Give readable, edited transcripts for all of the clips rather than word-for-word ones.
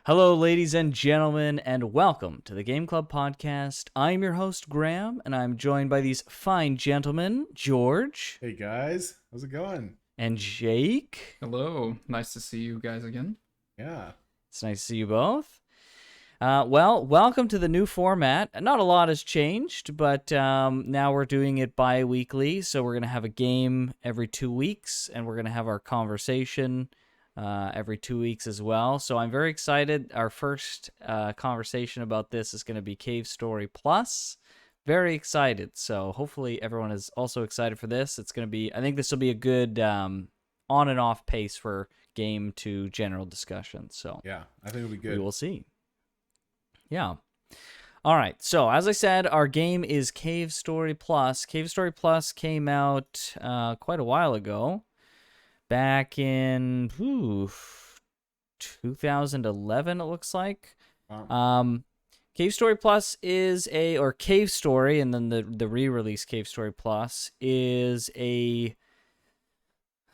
Hello, ladies and gentlemen, and welcome to the Game Club podcast. I'm your host, Graham, and I'm joined by these fine gentlemen, George Hey guys, how's it going? and Jake. Hello, nice to see you guys again. Yeah. It's nice to see you both. Welcome to the new format. Not a lot has changed, but now we're doing it bi-weekly, so we're going to have a game every 2 weeks, and we're going to have our conversation every 2 weeks as well. So I'm very excited. Our first conversation about this is going to be Cave Story Plus. Very excited. So hopefully everyone is also excited for this. It's going to be, I think this will be a good on and off pace for game to general discussion. So Yeah, I think it'll be we good. will see. Yeah. All right. So as I said, our game is Cave Story Plus. Cave Story Plus came out quite a while ago. Back in 2011, it looks like. Wow. Cave Story Plus is or Cave Story, and then the re-release Cave Story Plus is a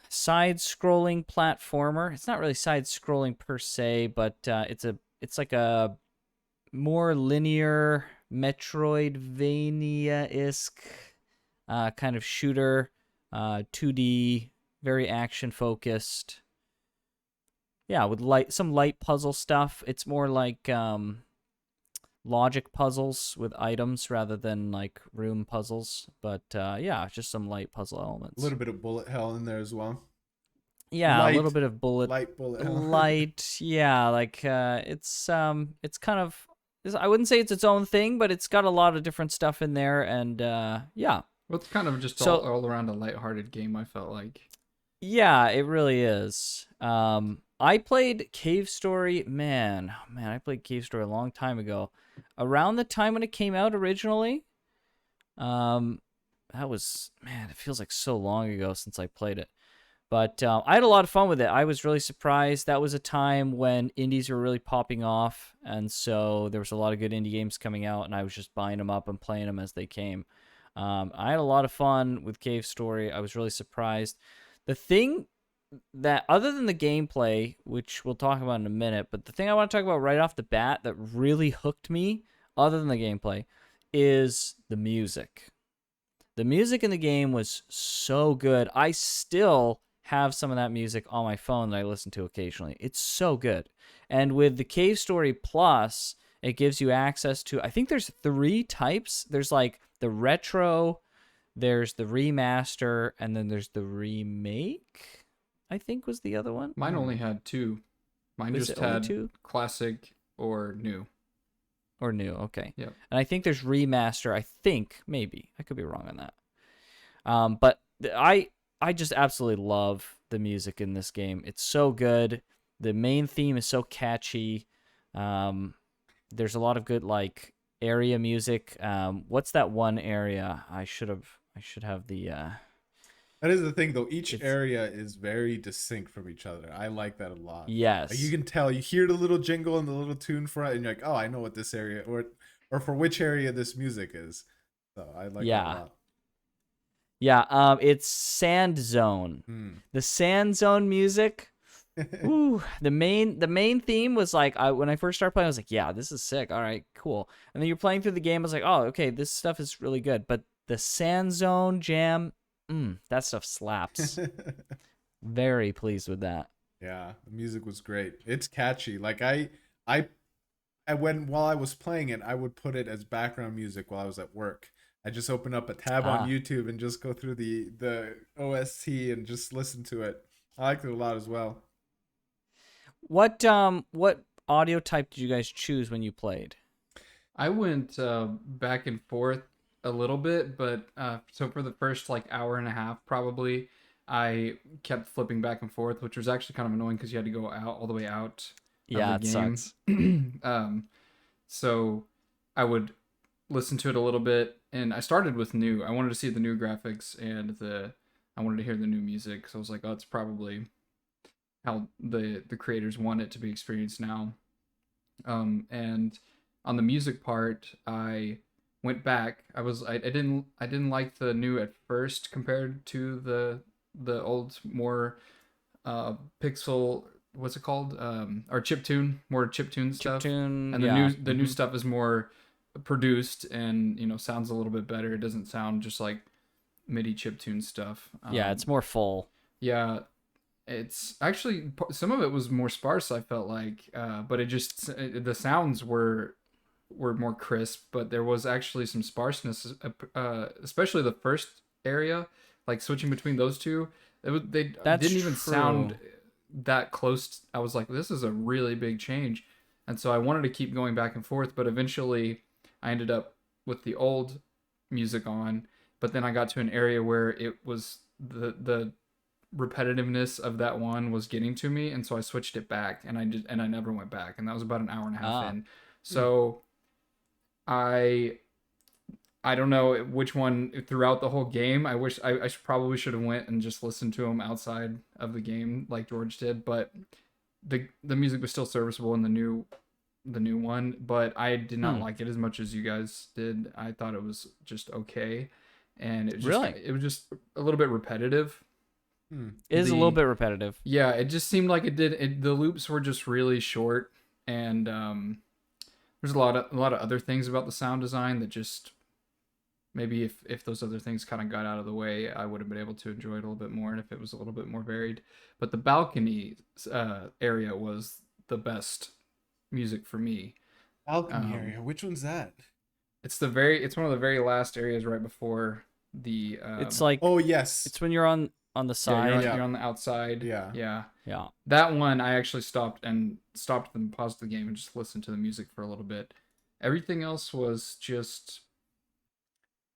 side-scrolling platformer. It's not really side-scrolling per se, but it's like a more linear Metroidvania-esque kind of shooter, 2D, very action focused. Yeah, with some light puzzle stuff. It's more like logic puzzles with items rather than like room puzzles. But yeah, just some light puzzle A elements. little bit of bullet hell in there as well. Yeah, a little bit of Light bullet hell. light. Yeah, like it's kind of, I wouldn't say it's its own thing, but it's got a lot of different stuff in there, and yeah. Well, it's kind of just So all around a lighthearted game, I felt like. yeah, it really is. I played Cave Story, man, I played Cave Story a long time ago. Around the time when it came out originally. That was, man, it feels like so long ago since I played it. But I had a lot of fun with it. I was really surprised. That was a time when indies were really popping off, and so there was a lot of good indie games coming out, and I was just buying them up and playing them as they came. I had a lot of fun with Cave Story. I was really surprised. The thing that, other than the gameplay, which we'll talk about in a minute, but the thing I want to talk about right off the bat that really hooked me, other than the gameplay, is the music. The music in the game was so good. I still have some of that music on my phone that I listen to occasionally. It's so good. And with the Cave Story Plus, it gives you access to, I think there's 3 types. There's like the retro, there's the remaster, and then there's the remake, I think was the other one. Mine only had 2. Mine Was just it only had 2? classic or new. Or new, okay. Yep. And I think there's remaster, I think, maybe. I could be wrong on that. But I just absolutely love the music in this game. It's so good. The main theme is so catchy. There's a lot of good like area music. What's that one area? I should have the That is the thing though. Each it's area is very distinct from each other. I like that a lot. Like you yes. can tell, you hear the little jingle and the little tune for it, and you're like, oh, I know what this area or for which area this music is. So I like that a Yeah. lot. Yeah, it's Sand Zone. Hmm. The Sand Zone music. Ooh, the main theme was like, when I first started playing, I was like, yeah, this is sick. All right, cool. And then you're playing through the game, I was like, oh, okay, this stuff is really good. But the Sand Zone jam, that stuff slaps. Very pleased with that. Yeah, the music was great. It's catchy. Like while I was playing it, I would put it as background music while I was at work. I just open up a tab on Ah, YouTube and just go through the OST and just listen to it. I liked it a lot as well. what audio type did you guys choose when you played? I went back and forth a little bit, but so for the first like hour and a half, probably, I kept flipping back and forth, which was actually kind of annoying because you had to go out all the way out of the Yeah, it game. sucks. So I would listen to it a little bit, and I started with new. I wanted to see the new graphics and I wanted to hear the new music. So I was like, oh, it's probably how the creators want it to be experienced now. And on the music part, I went back. I didn't like the new at first compared to the old more pixel what's it called? Or chiptune, more chiptune stuff. Chiptune, And yeah. the new stuff is more produced and sounds a little bit better. It doesn't sound just like MIDI chiptune stuff. Yeah, it's more full. Yeah, it's actually some of it was more sparse. I felt like, but the sounds were more crisp, but there was actually some sparseness, especially the first area, like switching between those two. They That's didn't even true. sound that close. I was like, this is a really big change, and so I wanted to keep going back and forth, but eventually I ended up with the old music on, but then I got to an area where it was the repetitiveness of that one was getting to me, and so I switched it back, and I never went back, and that was about an hour and a half in. So I don't know which one throughout the whole game. I wish I probably should have went and just listened to them outside of the game like George did, but the music was still serviceable in the new one, but I did not like it as much as you guys did. I thought it was just okay, and it was just a little bit repetitive. It is a little bit repetitive. Yeah, it just seemed like the loops were just really short, and there's a lot of other things about the sound design that just maybe if those other things kind of got out of the way, I would have been able to enjoy it a little bit more, and if it was a little bit more varied. But the balcony area was the best music for me. Balcony area. Which one's that? It's one of the very last areas right before the. It's like, oh yes, it's when you're on the side. You're on the outside. Yeah. That one I actually stopped and paused the game and just listened to the music for a little bit. Everything else was just.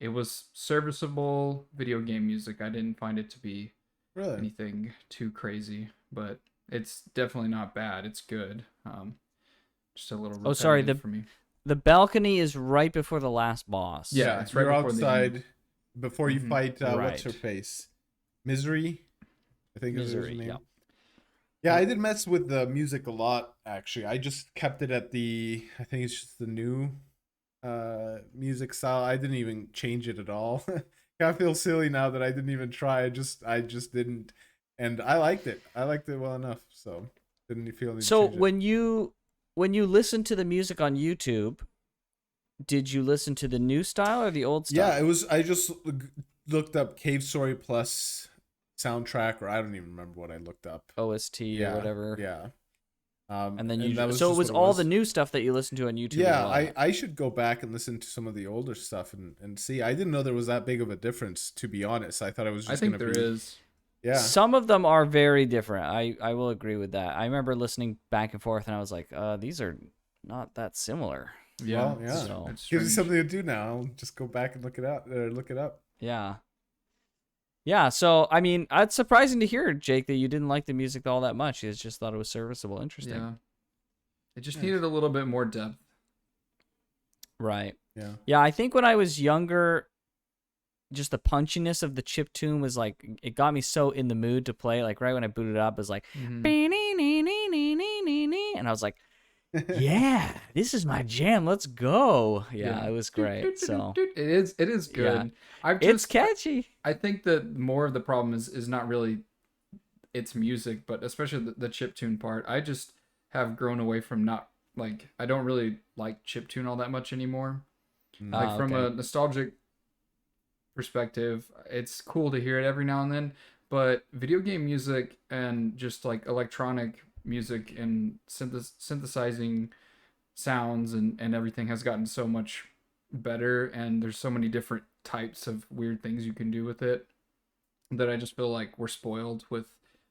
It was serviceable video game music. I didn't find it to be really anything too crazy, but it's definitely not bad. It's good. Just a little. Oh, sorry. For me. The balcony is right before the last boss. Yeah, it's right you're before outside before you fight. Right. What's her face? Misery, I think is her Misery. name. Yeah. Yeah, I did mess with the music a lot. Actually, I just kept it at I think it's just the new music style. I didn't even change it at all. I feel silly now that I didn't even try. I just didn't, and I liked it. I liked it well enough, so didn't feel any. So when you listen to the music on YouTube, did you listen to the new style or the old style? Yeah, it was. I just looked up Cave Story Plus soundtrack, or I don't even remember what I looked up. OST or whatever. Yeah. And then that was so it just was what all the new stuff that you listened to on YouTube. Yeah, as well. I should go back and listen to some of the older stuff and see. I didn't know there was that big of a difference, to be honest. I thought it was just I think there is. Yeah. Some of them are very different. I will agree with that. I remember listening back and forth, and I was like, these are not that similar. Yeah, well, yeah. So, Gives you something to do now. I'll just go back and look it up. Yeah. Yeah, so, I mean, it's surprising to hear, Jake, that you didn't like the music all that much. You just thought it was serviceable. Interesting. Yeah. It just needed a little bit more depth. Right. Yeah. Yeah, I think when I was younger, just the punchiness of the chiptune was like, it got me so in the mood to play. Like, right when I booted up, it was like, and I was like, yeah, this is my jam. Let's go. Yeah, it was great. So it is good. Yeah. It's catchy. I think that more of the problem is not really its music, but especially the chiptune part. I just have grown away from I don't really like chiptune all that much anymore. Like from a nostalgic perspective, it's cool to hear it every now and then, but video game music and just like electronic music and synthesizing sounds and everything has gotten so much better, and there's so many different types of weird things you can do with it that I just feel like we're spoiled with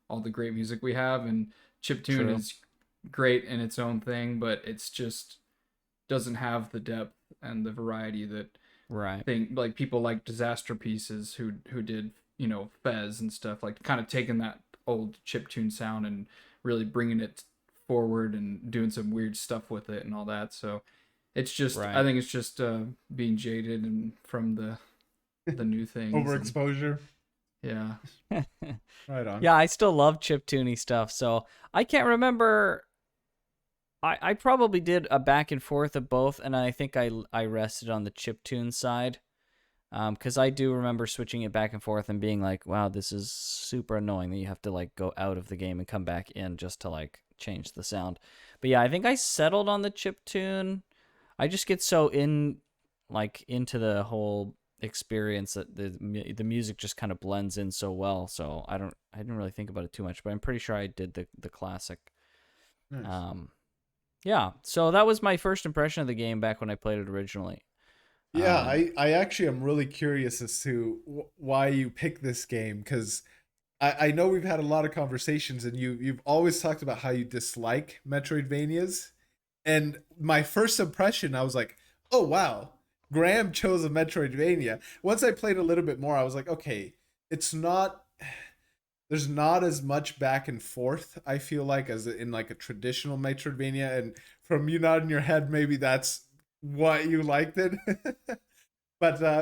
all the great music we have, and chiptune is great in its own thing, but it's just doesn't have the depth and the variety that like people like Disaster Pieces who did Fez and stuff, like kind of taking that old chiptune sound and really bringing it forward and doing some weird stuff with it and all that. So it's just I think it's just being jaded and from the new things. Overexposure. Yeah. Right on. Yeah, I still love chiptuney stuff. So I can't remember. I probably did a back and forth of both, and I think I rested on the chiptune side. Because I do remember switching it back and forth and being like, wow, this is super annoying that you have to like go out of the game and come back in just to like change the sound. But yeah, I think I settled on the chiptune. I just get so into the whole experience that the music just kind of blends in so well. So I didn't really think about it too much, but I'm pretty sure I did the classic. Nice. Yeah. So that was my first impression of the game back when I played it originally. Yeah, Um, I actually am really curious as to why you picked this game, because I know we've had a lot of conversations, and you've always talked about how you dislike Metroidvanias. And my first impression, I was like, oh wow, Graham chose a Metroidvania. Once I played a little bit more, I was like, okay, it's not, there's not as much back and forth, I feel like, as in like a traditional Metroidvania. And from you nodding your head, maybe that's what you liked it.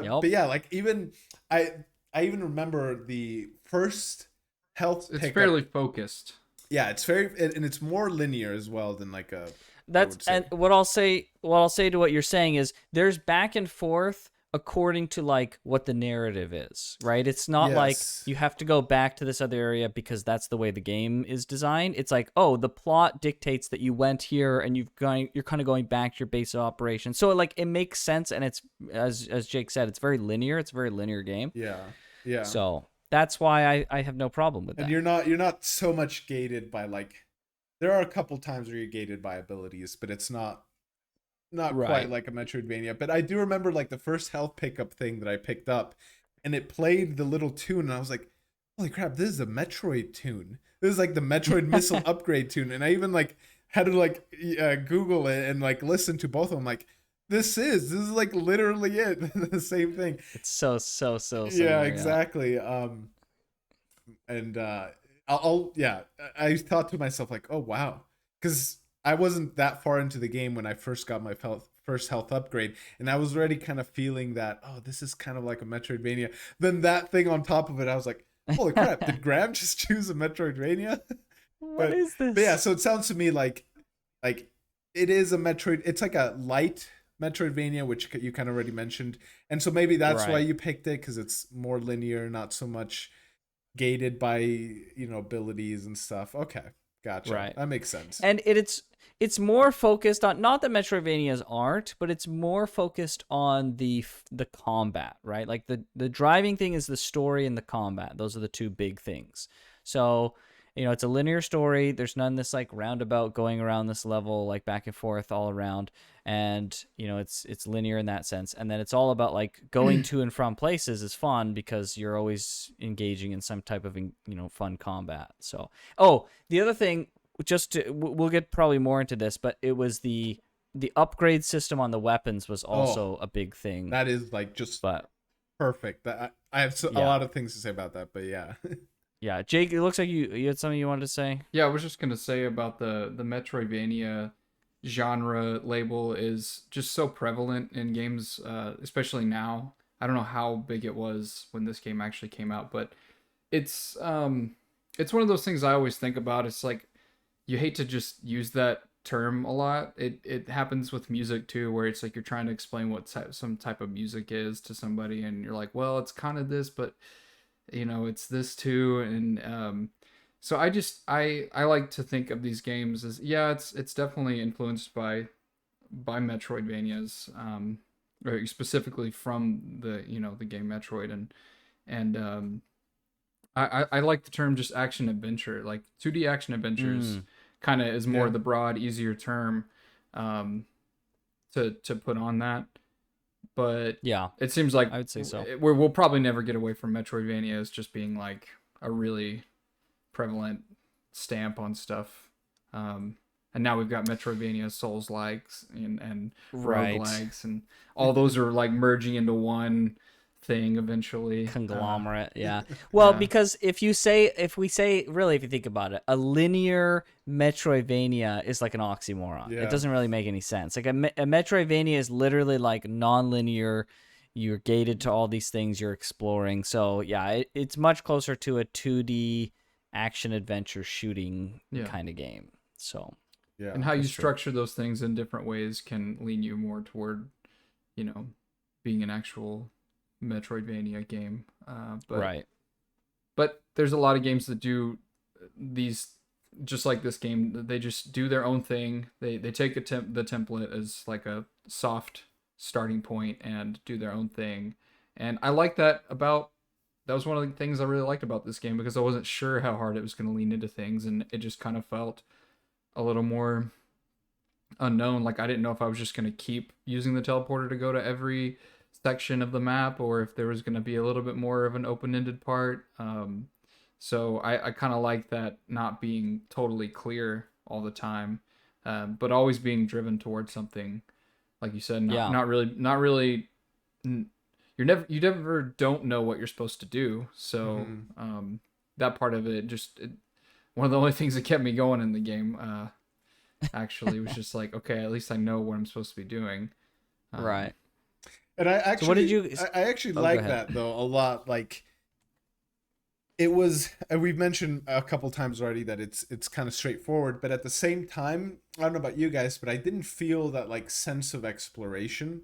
yep. But yeah, like even I I even remember the first health It's pickup. fairly focused. Yeah, it's very, and it's more linear as well than like a, I That's would and say. what I'll say to what you're saying is there's back and forth according to like what the narrative is, right? It's not like Yes. you have to go back to this other area because that's the way the game is designed. It's like, oh, the plot dictates that you went here and you're kind of going back to your base of operation. So like it makes sense, and it's as Jake said, it's very linear. It's a very linear game. Yeah. Yeah. So that's why I have no problem with And that. you're not so much gated by like, there are a couple times where you're gated by abilities, but it's not quite Right. like a Metroidvania. But I do remember like the first health pickup thing that I picked up, and it played the little tune, and I was like, "Holy crap! This is a Metroid tune. This is like the Metroid missile upgrade tune." And I even like had to like Google it and like listen to both of them. Like, this is like literally it, the same thing. It's so Yeah, similar, yeah. exactly. And I'll yeah, I thought to myself like, oh wow, because I wasn't that far into the game when I first got my first health upgrade, and I was already kind of feeling that, oh, this is kind of like a Metroidvania. Then that thing on top of it, I was like, holy crap, did Graham just choose a Metroidvania? What but is but yeah, this? so it sounds to me like it is a Metroid. It's like a light Metroidvania, which you kind of already mentioned, and so maybe that's why Right. you picked it, because it's more linear, not so much gated by abilities and stuff. Okay, gotcha. Right. That makes sense. And it's more focused on, not that Metroidvanias aren't, but it's more focused on the combat, right? Like the driving thing is the story and the combat. Those are the two big things. So, it's a linear story. There's none this like roundabout going around this level like back and forth all around, and it's linear in that sense. And then it's all about like going to and from places is fun because you're always engaging in some type of fun combat. So, oh, the other thing, we'll get probably more into this, but it was the upgrade system on the weapons was Oh, also a big thing. that is like just But perfect. That I have a yeah, lot of things to say about that, but yeah. yeah, Jake, it looks like you had something you wanted to say. Yeah, I was just gonna say about the Metroidvania genre label is just so prevalent in games, especially now. I don't know how big it was when this game actually came out, but it's it's one of those things I always think about. It's like you hate to just use that term a lot. It happens with music too, where it's like you're trying to explain what some type of music is to somebody, and you're like, well, it's kind of this, but it's this too. And so I like to think of these games as, yeah, it's definitely influenced by Metroidvanias, or specifically from the game Metroid. And I like the term just action adventure. Like 2D action adventures Mm, kind of is more Yeah. the broad, easier term um, to put on that. But yeah, it seems like I would say so. we'll probably never get away from Metroidvania as just being like a really prevalent stamp on stuff. And now we've got Metroidvania, Souls likes, and Right. roguelikes, and all those are like merging into one thing eventually. Conglomerate, yeah. Well, Yeah, because if you think about it, a linear Metroidvania is like an oxymoron. It Yeah. doesn't really make any sense. Like a Metroidvania is literally like non-linear. You're gated to all these things you're exploring. So yeah, it's much closer to a 2D action adventure shooting yeah. kind of game. So Yeah. And how you that's true. structure those things in different ways can lean you more toward, you know, being an actual Metroidvania game. But Right. but there's a lot of games that do these just like this game. They just do their own thing. They take the template as like a soft starting point and do their own thing. And I like that about that was one of the things I really liked about this game because I wasn't sure how hard it was going to lean into things, and it just kind of felt a little more unknown. Like I didn't know if I was just going to keep using the teleporter to go to every section of the map or if there was going to be a little bit more of an open-ended part. So I kind of like that not being totally clear all the time, but always being driven towards something. Like you said, Yeah. not really. You never don't know what you're supposed to do. So that part of it one of the only things that kept me going in the game. Actually, was just like, okay, at least I know what I'm supposed to be doing. Right. And I actually, So what did you? I actually Oh, go like ahead. that though a lot. Like it was, and we've mentioned a couple times already that it's kind of straightforward, but at the same time, I don't know about you guys, but I didn't feel that like sense of exploration.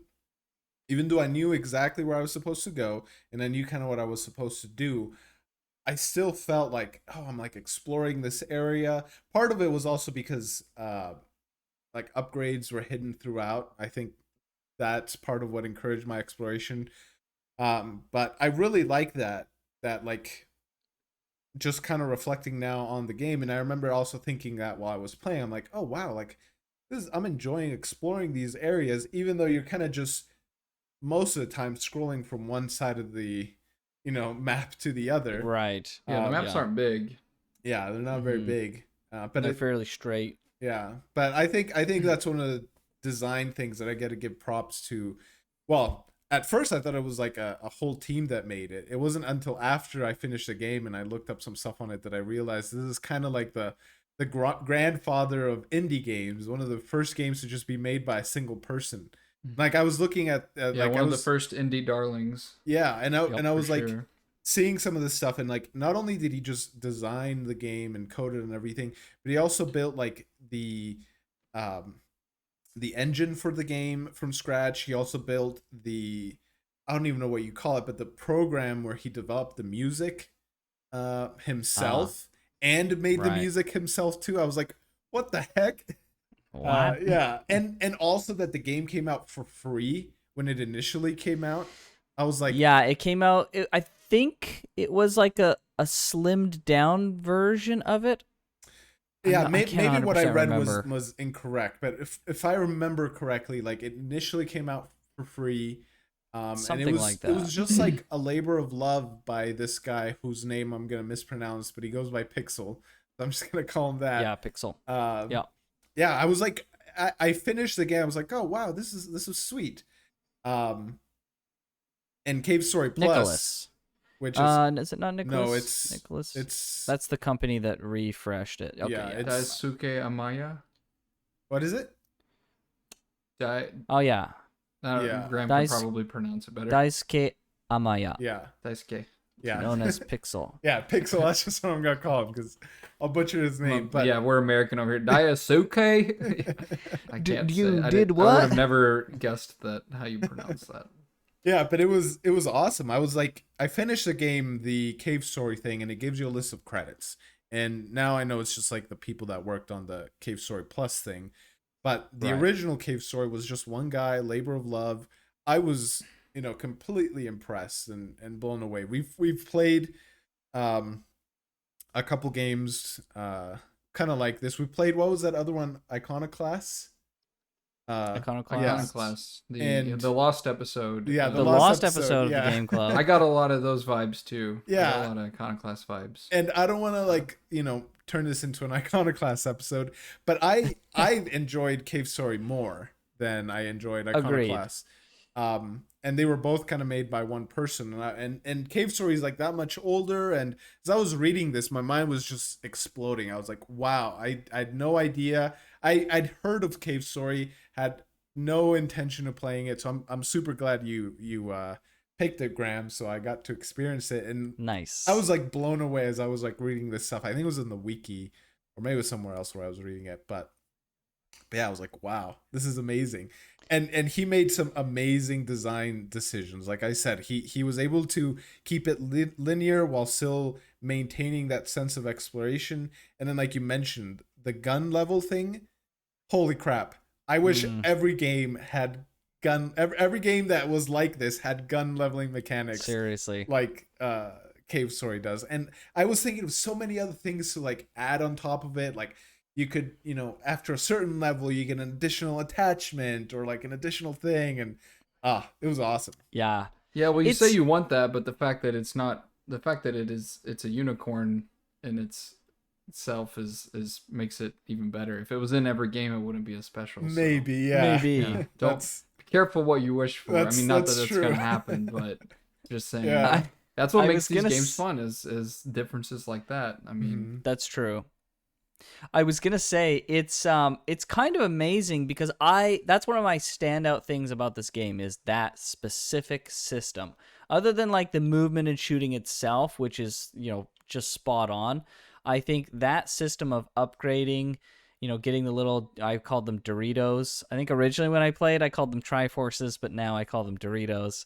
Even though I knew exactly where I was supposed to go and I knew kind of what I was supposed to do, I still felt like, oh, I'm like exploring this area. Part of it was also because like upgrades were hidden throughout. I think that's part of what encouraged my exploration. But I really like that like just kind of reflecting now on the game. And I remember also thinking that while I was playing, I'm like, oh wow, like I'm enjoying exploring these areas, even though you're kind of just most of the time scrolling from one side of the map to the other. Right. Yeah, the maps yeah. aren't big. Yeah, they're not very Mhm. big, but They're fairly straight. yeah, but I think that's one of the design things that I got to give props to. Well, at first I thought it was like a whole team that made it. It wasn't until after I finished the game and I looked up some stuff on it that I realized this is kind of like the grandfather of indie games, one of the first games to just be made by a single person. Like I was looking at Yeah, like one I of the was first indie darlings. yeah, Yep, and I For was like sure. seeing some of this stuff, and like not only did he just design the game and code it and everything, but he also built like um the engine for the game from scratch. He also built the I don't even know what you call it, but the program where he developed the music himself and made the right. music himself too. I was like, what the heck? What? Yeah, and also that the game came out for free when it initially came out. I was like, Yeah, it came out. I think it was like a slimmed down version of it. yeah, I can't maybe what I 100% read remember. was incorrect, but if I remember correctly, like it initially came out for free, and Something like it that. was just like a labor of love by this guy whose name I'm gonna mispronounce, but he goes by Pixel, so I'm just gonna call him that. Yeah, Pixel. Um, Yeah. yeah, I was like, I finished the game. I was like, oh wow, this is sweet. Um, and Cave Story Plus, Nicholas. which is Is it not no, Nicholas? Nicholas. it's That's the company that refreshed it. Okay, yeah, yeah. it's Daisuke Amaya. what is it? Dai, Oh yeah, Yeah. Graham could Dais- probably pronounce it better. Daisuke Amaya, Yeah, Daisuke. yeah. known as Pixel. Yeah, Pixel. That's just what I'm gonna call him because I'll butcher his name. But Yeah, we're American over here. Daisuke. I can't say. You I did I would what? have never guessed that how you pronounce that. yeah, but it was awesome. I was like, I finished the game, the Cave Story thing, and it gives you a list of credits. And now I know it's just like the people that worked on the Cave Story Plus thing. But the Right. original Cave Story was just one guy, labor of love. I was, completely impressed and blown away. We've played a couple games kind of like this. We played, what was that other one? Iconoclast? Iconoclast. Yeah. Iconoclast. And The lost episode. yeah, The lost episode of the yeah. Game Club. I got a lot of those vibes too. I Yeah. got a lot of Iconoclast vibes. And I don't want to like turn this into an Iconoclast episode, but I enjoyed Cave Story more than I enjoyed Agreed. Iconoclast. And they were both kind of made by one person, and Cave Story is like that much older. And as I was reading this, my mind was just exploding. I was like, wow, I had no idea. I'd heard of Cave Story, had no intention of playing it, so I'm super glad you picked it, Graham, so I got to experience it. And Nice. I was like blown away as I was like reading this stuff. I think it was in the wiki, or maybe it was somewhere else where I was reading it. But But yeah, I was like, wow, this is amazing. And he made some amazing design decisions. Like I said, he was able to keep it linear while still maintaining that sense of exploration. And then, like you mentioned, the gun level thing. Holy crap! I wish Mm, every game had gun. Every game that was like this had gun leveling mechanics, seriously. like Cave Story does. And I was thinking of so many other things to like add on top of it. Like you could, after a certain level, you get an additional attachment or like an additional thing, and it was awesome. Yeah. Yeah, well, you say It's you want that, but the fact that it's not, the fact that it's a unicorn in itself is makes it even better. If it was in every game, it wouldn't be as special. So Maybe, yeah. yeah, maybe. don't That's be careful what you wish for. I mean, not that that's it's true. gonna happen, but just saying. Yeah. I That's what I makes was these gonna games fun is differences like that. I mean, Mhm. That's true. I was gonna say it's kind of amazing because that's one of my standout things about this game is that specific system. Other than like the movement and shooting itself, which is, just spot on, I think that system of upgrading, getting the little, I called them Doritos. I think originally when I played I called them Triforces, but now I call them Doritos.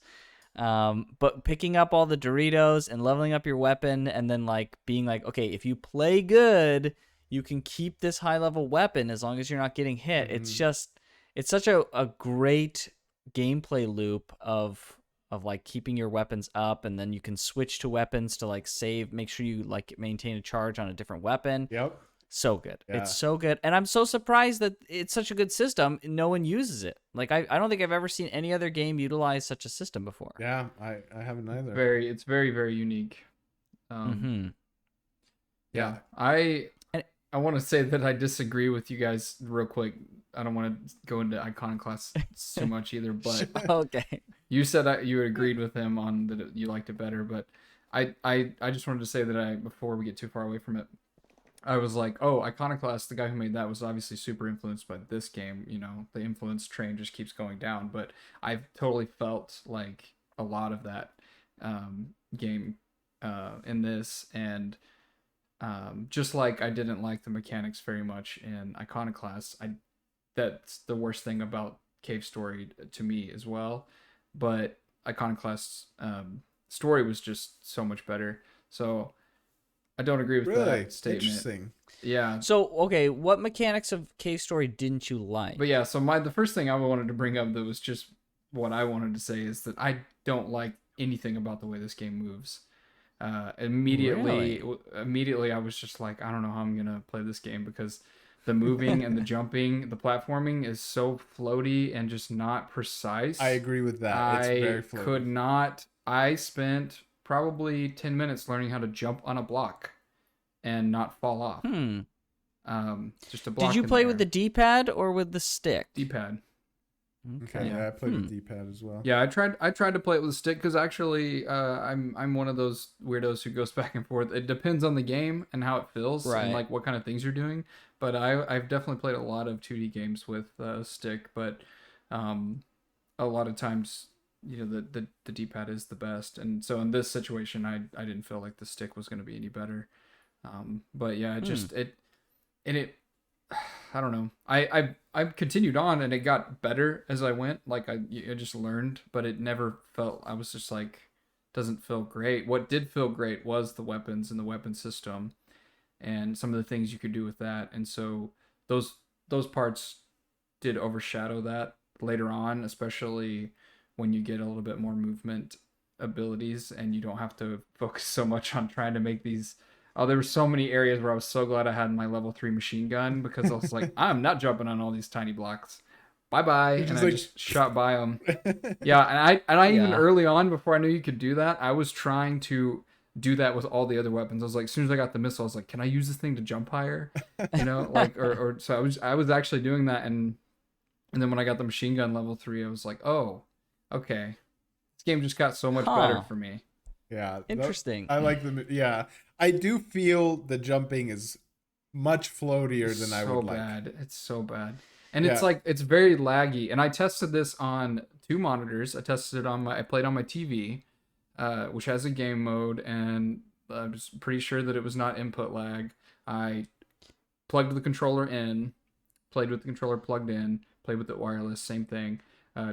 But picking up all the Doritos and leveling up your weapon and then like being like, okay, if you play good, you can keep this high level weapon as long as you're not getting hit. Mhm. It's such a great gameplay loop of like keeping your weapons up, and then you can switch to weapons to like save, make sure you like maintain a charge on a different weapon. Yep. So good. It's Yeah. so good. And I'm so surprised that it's such a good system. No one uses it. Like, I don't think I've ever seen any other game utilize such a system before. Yeah. I haven't either. it's very very unique. Mm-hmm. Yeah, Yeah. And I want to say that I disagree with you guys real quick. I don't want to go into Iconoclast too much either, but okay. you said you agreed with him on that you liked it better, but I just wanted to say that before we get too far away from it, I was like, oh, Iconoclast, the guy who made that was obviously super influenced by this game. The influence train just keeps going down, but I've totally felt like a lot of that game in this, and just like I didn't like the mechanics very much in Iconoclast, that's the worst thing about Cave Story to me as well. But Iconoclast's story was just so much better. So I don't agree with Really that statement. interesting. Yeah. So, okay, what mechanics of Cave Story didn't you like? But yeah, so the first thing I wanted to bring up that was just what I wanted to say is that I don't like anything about the way this game moves. Immediately I was just like, I don't know how I'm gonna play this game because the moving and the jumping, the platforming is so floaty and just not precise. I agree with that. It's very I floaty. could not. I spent probably 10 minutes learning how to jump on a block and not fall off. Just a block. Did you in play the with the D-pad or with the stick? D-pad? Okay, yeah, I played with D-pad as well. Yeah, I tried to play it with a stick because actually, I'm one of those weirdos who goes back and forth. It depends on the game and how it feels Right. and like what kind of things you're doing. But I've definitely played a lot of 2D games with stick, but a lot of times, the D-pad is the best. And so in this situation, I didn't feel like the stick was going to be any better. But yeah, it I don't know. I continued on and it got better as I went. Like I just learned, but it never felt. I was just like, doesn't feel great. What did feel great was the weapons and the weapon system, and some of the things you could do with that. And so those parts did overshadow that later on, especially when you get a little bit more movement abilities and you don't have to focus so much on trying to make these. Oh, there were so many areas where I was so glad I had my level 3 machine gun because I was like, I'm not jumping on all these tiny blocks. Bye bye, and I just shot by them. Yeah, and I even early on, before I knew you could do that, I was trying to do that with all the other weapons. I was like, as soon as I got the missile, I was like, can I use this thing to jump higher? Or so I was actually doing that, and then when I got the machine gun level 3, I was like, oh, okay, this game just got so much better for me. Yeah, interesting. I like the I do feel the jumping is much floatier than I would like. It's so bad. And it's like it's very laggy. And I tested this on 2 monitors. I tested it I played on my TV, which has a game mode, and I was pretty sure that it was not input lag. I plugged the controller in, played with the controller plugged in, played with it wireless, same thing.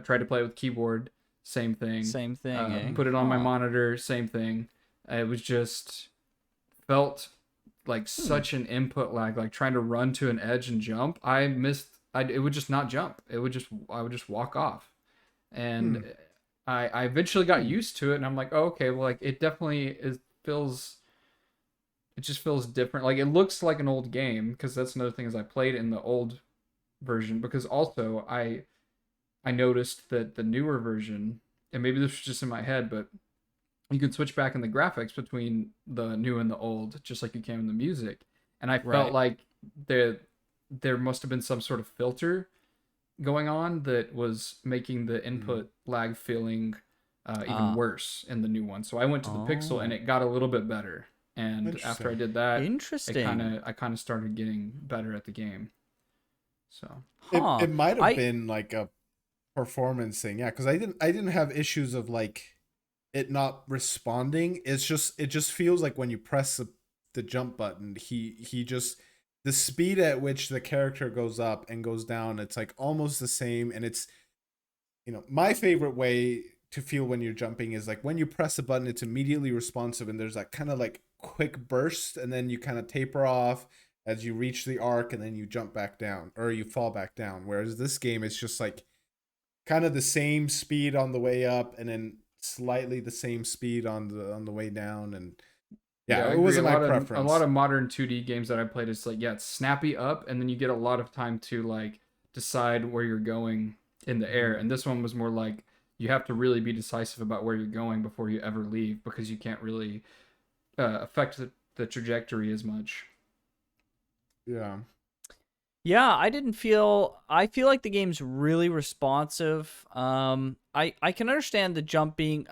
Tried to play it with keyboard, same thing. Same thing, eh? Put it on my Huh. monitor, same thing. It was just felt like such an input lag, like trying to run to an edge and jump. It would just not jump. I would just walk off. And I eventually got used to it, and I'm like, oh, okay, well, like it definitely it just feels different. Like it looks like an old game, because that's another thing is I played in the old version, because also I noticed that the newer version, and maybe this was just in my head, but you can switch back in the graphics between the new and the old, just like you can in the music. And I felt Right. like there must have been some sort of filter going on that was making the input lag feeling even worse in the new one. So I went to the Pixel, and Oh. it got a little bit better. And after I Interesting. did that, Interesting. I kind of started getting better at the game. So Huh. It might have I been like a performance thing, yeah, because I didn't have issues of like it not responding. It just feels like when you press the jump button, he just the speed at which the character goes up and goes down, it's like almost the same. And it's, my favorite way to feel when you're jumping is like when you press a button, it's immediately responsive, and there's that kind of like quick burst, and then you kind of taper off as you reach the arc, and then you jump back down or you fall back down. Whereas this game is just like kind of the same speed on the way up, and then slightly the same speed on the way down. And yeah, yeah, I it agree. wasn't my A preference. lot of modern 2D games that I played, it's like, yeah, it's snappy up, and then you get a lot of time to like decide where you're going in the air. And this one was more like you have to really be decisive about where you're going before you ever leave, because you can't really affect the trajectory as much. Yeah. Yeah, I feel like the game's really responsive. I can understand the jump being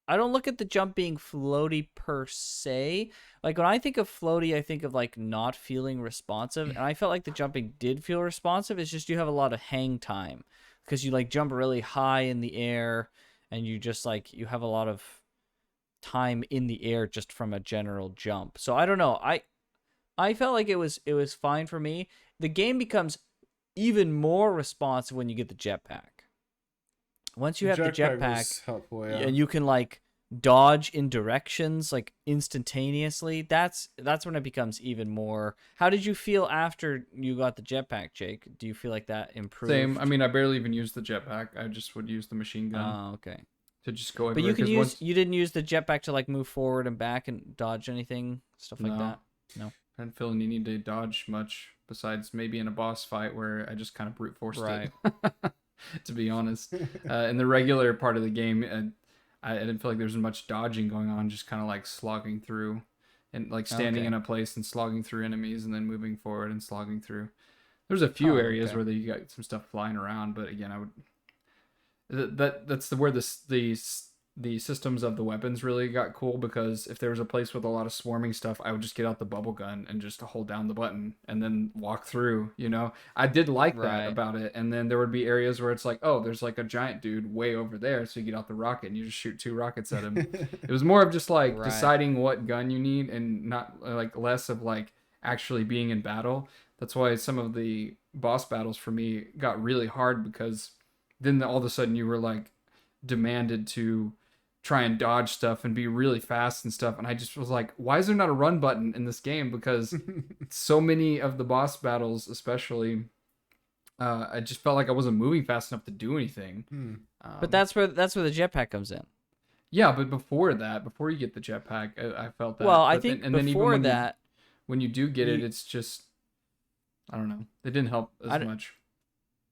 I don't look at the jump being floaty per se. Like when I think of floaty, I think of like not feeling responsive, and I felt like the jumping did feel responsive. It's just you have a lot of hang time because you like jump really high in the air, and you just like you have a lot of time in the air just from a general jump. So I don't know. I felt like it was fine for me. The game becomes even more responsive when you get the jetpack. Once you The have the jetpack jetpack was helpful, yeah. and you can like dodge in directions like instantaneously, that's when it becomes even more. How did you feel after you got the jetpack, Jake? Do you feel like that Same. I improved? mean, I barely even used the jetpack. I just would use the machine gun Oh, okay. to just go But everywhere. Because once you didn't use the jetpack to like move forward and back and dodge anything, stuff like no, that. No. I didn't feel any need to dodge much besides maybe in a boss fight where I just kind of brute forced Right. it. To be honest, in the regular part of the game, I didn't feel like there was much dodging going on. Just kind of like slogging through, and like standing Okay. in a place and slogging through enemies, and then moving forward and slogging through. There's a few Oh, areas okay. where you got some stuff flying around, but again, I would that's where the systems of the weapons really got cool, because if there was a place with a lot of swarming stuff, I would just get out the bubble gun and just hold down the button and then walk through. I did like that Right. about it. And then there would be areas where it's like, oh, there's like a giant dude way over there, so you get out the rocket and you just shoot 2 rockets at him. It was more of just like Right. deciding what gun you need, and not like less of like actually being in battle. That's why some of the boss battles for me got really hard, because then all of a sudden you were like demanded to try and dodge stuff and be really fast and stuff. And I just was like, why is there not a run button in this game? Because so many of the boss battles, especially, I just felt like I wasn't moving fast enough to do anything. But that's where the jetpack comes in. Yeah, but before that, before you get the jetpack, I felt that. Well, I But then, think and then even before that, when you do get it, you, it's just, I don't know, it didn't help as I, much.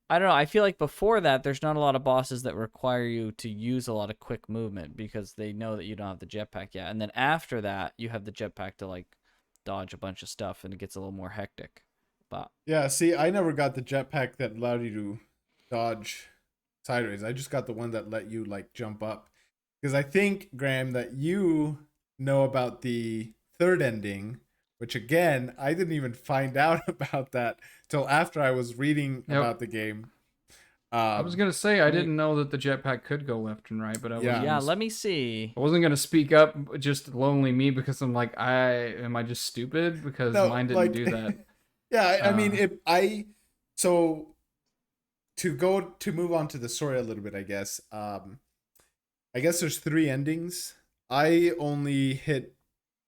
I don't know. I feel like before that, there's not a lot of bosses that require you to use a lot of quick movement because they know that you don't have the jetpack yet. And then after that, you have the jetpack to like dodge a bunch of stuff, and it gets a little more hectic. But Yeah, see, I never got the jetpack that allowed you to dodge sideways. I just got the one that let you like jump up. Because I think, Graham, that you know about the third ending, which again, I didn't even find out about that till after I was reading Yep. about the game. I was gonna say I me- didn't know that the jetpack could go left and right, but I Yeah. wasn't. yeah, Gonna, let me see. I wasn't gonna speak up, just lonely me, because I'm like, am I just stupid? Because No, mine didn't like, do that. Yeah, I mean, Uh, so to move on to the story a little bit, I guess. I guess there's three endings. I only hit,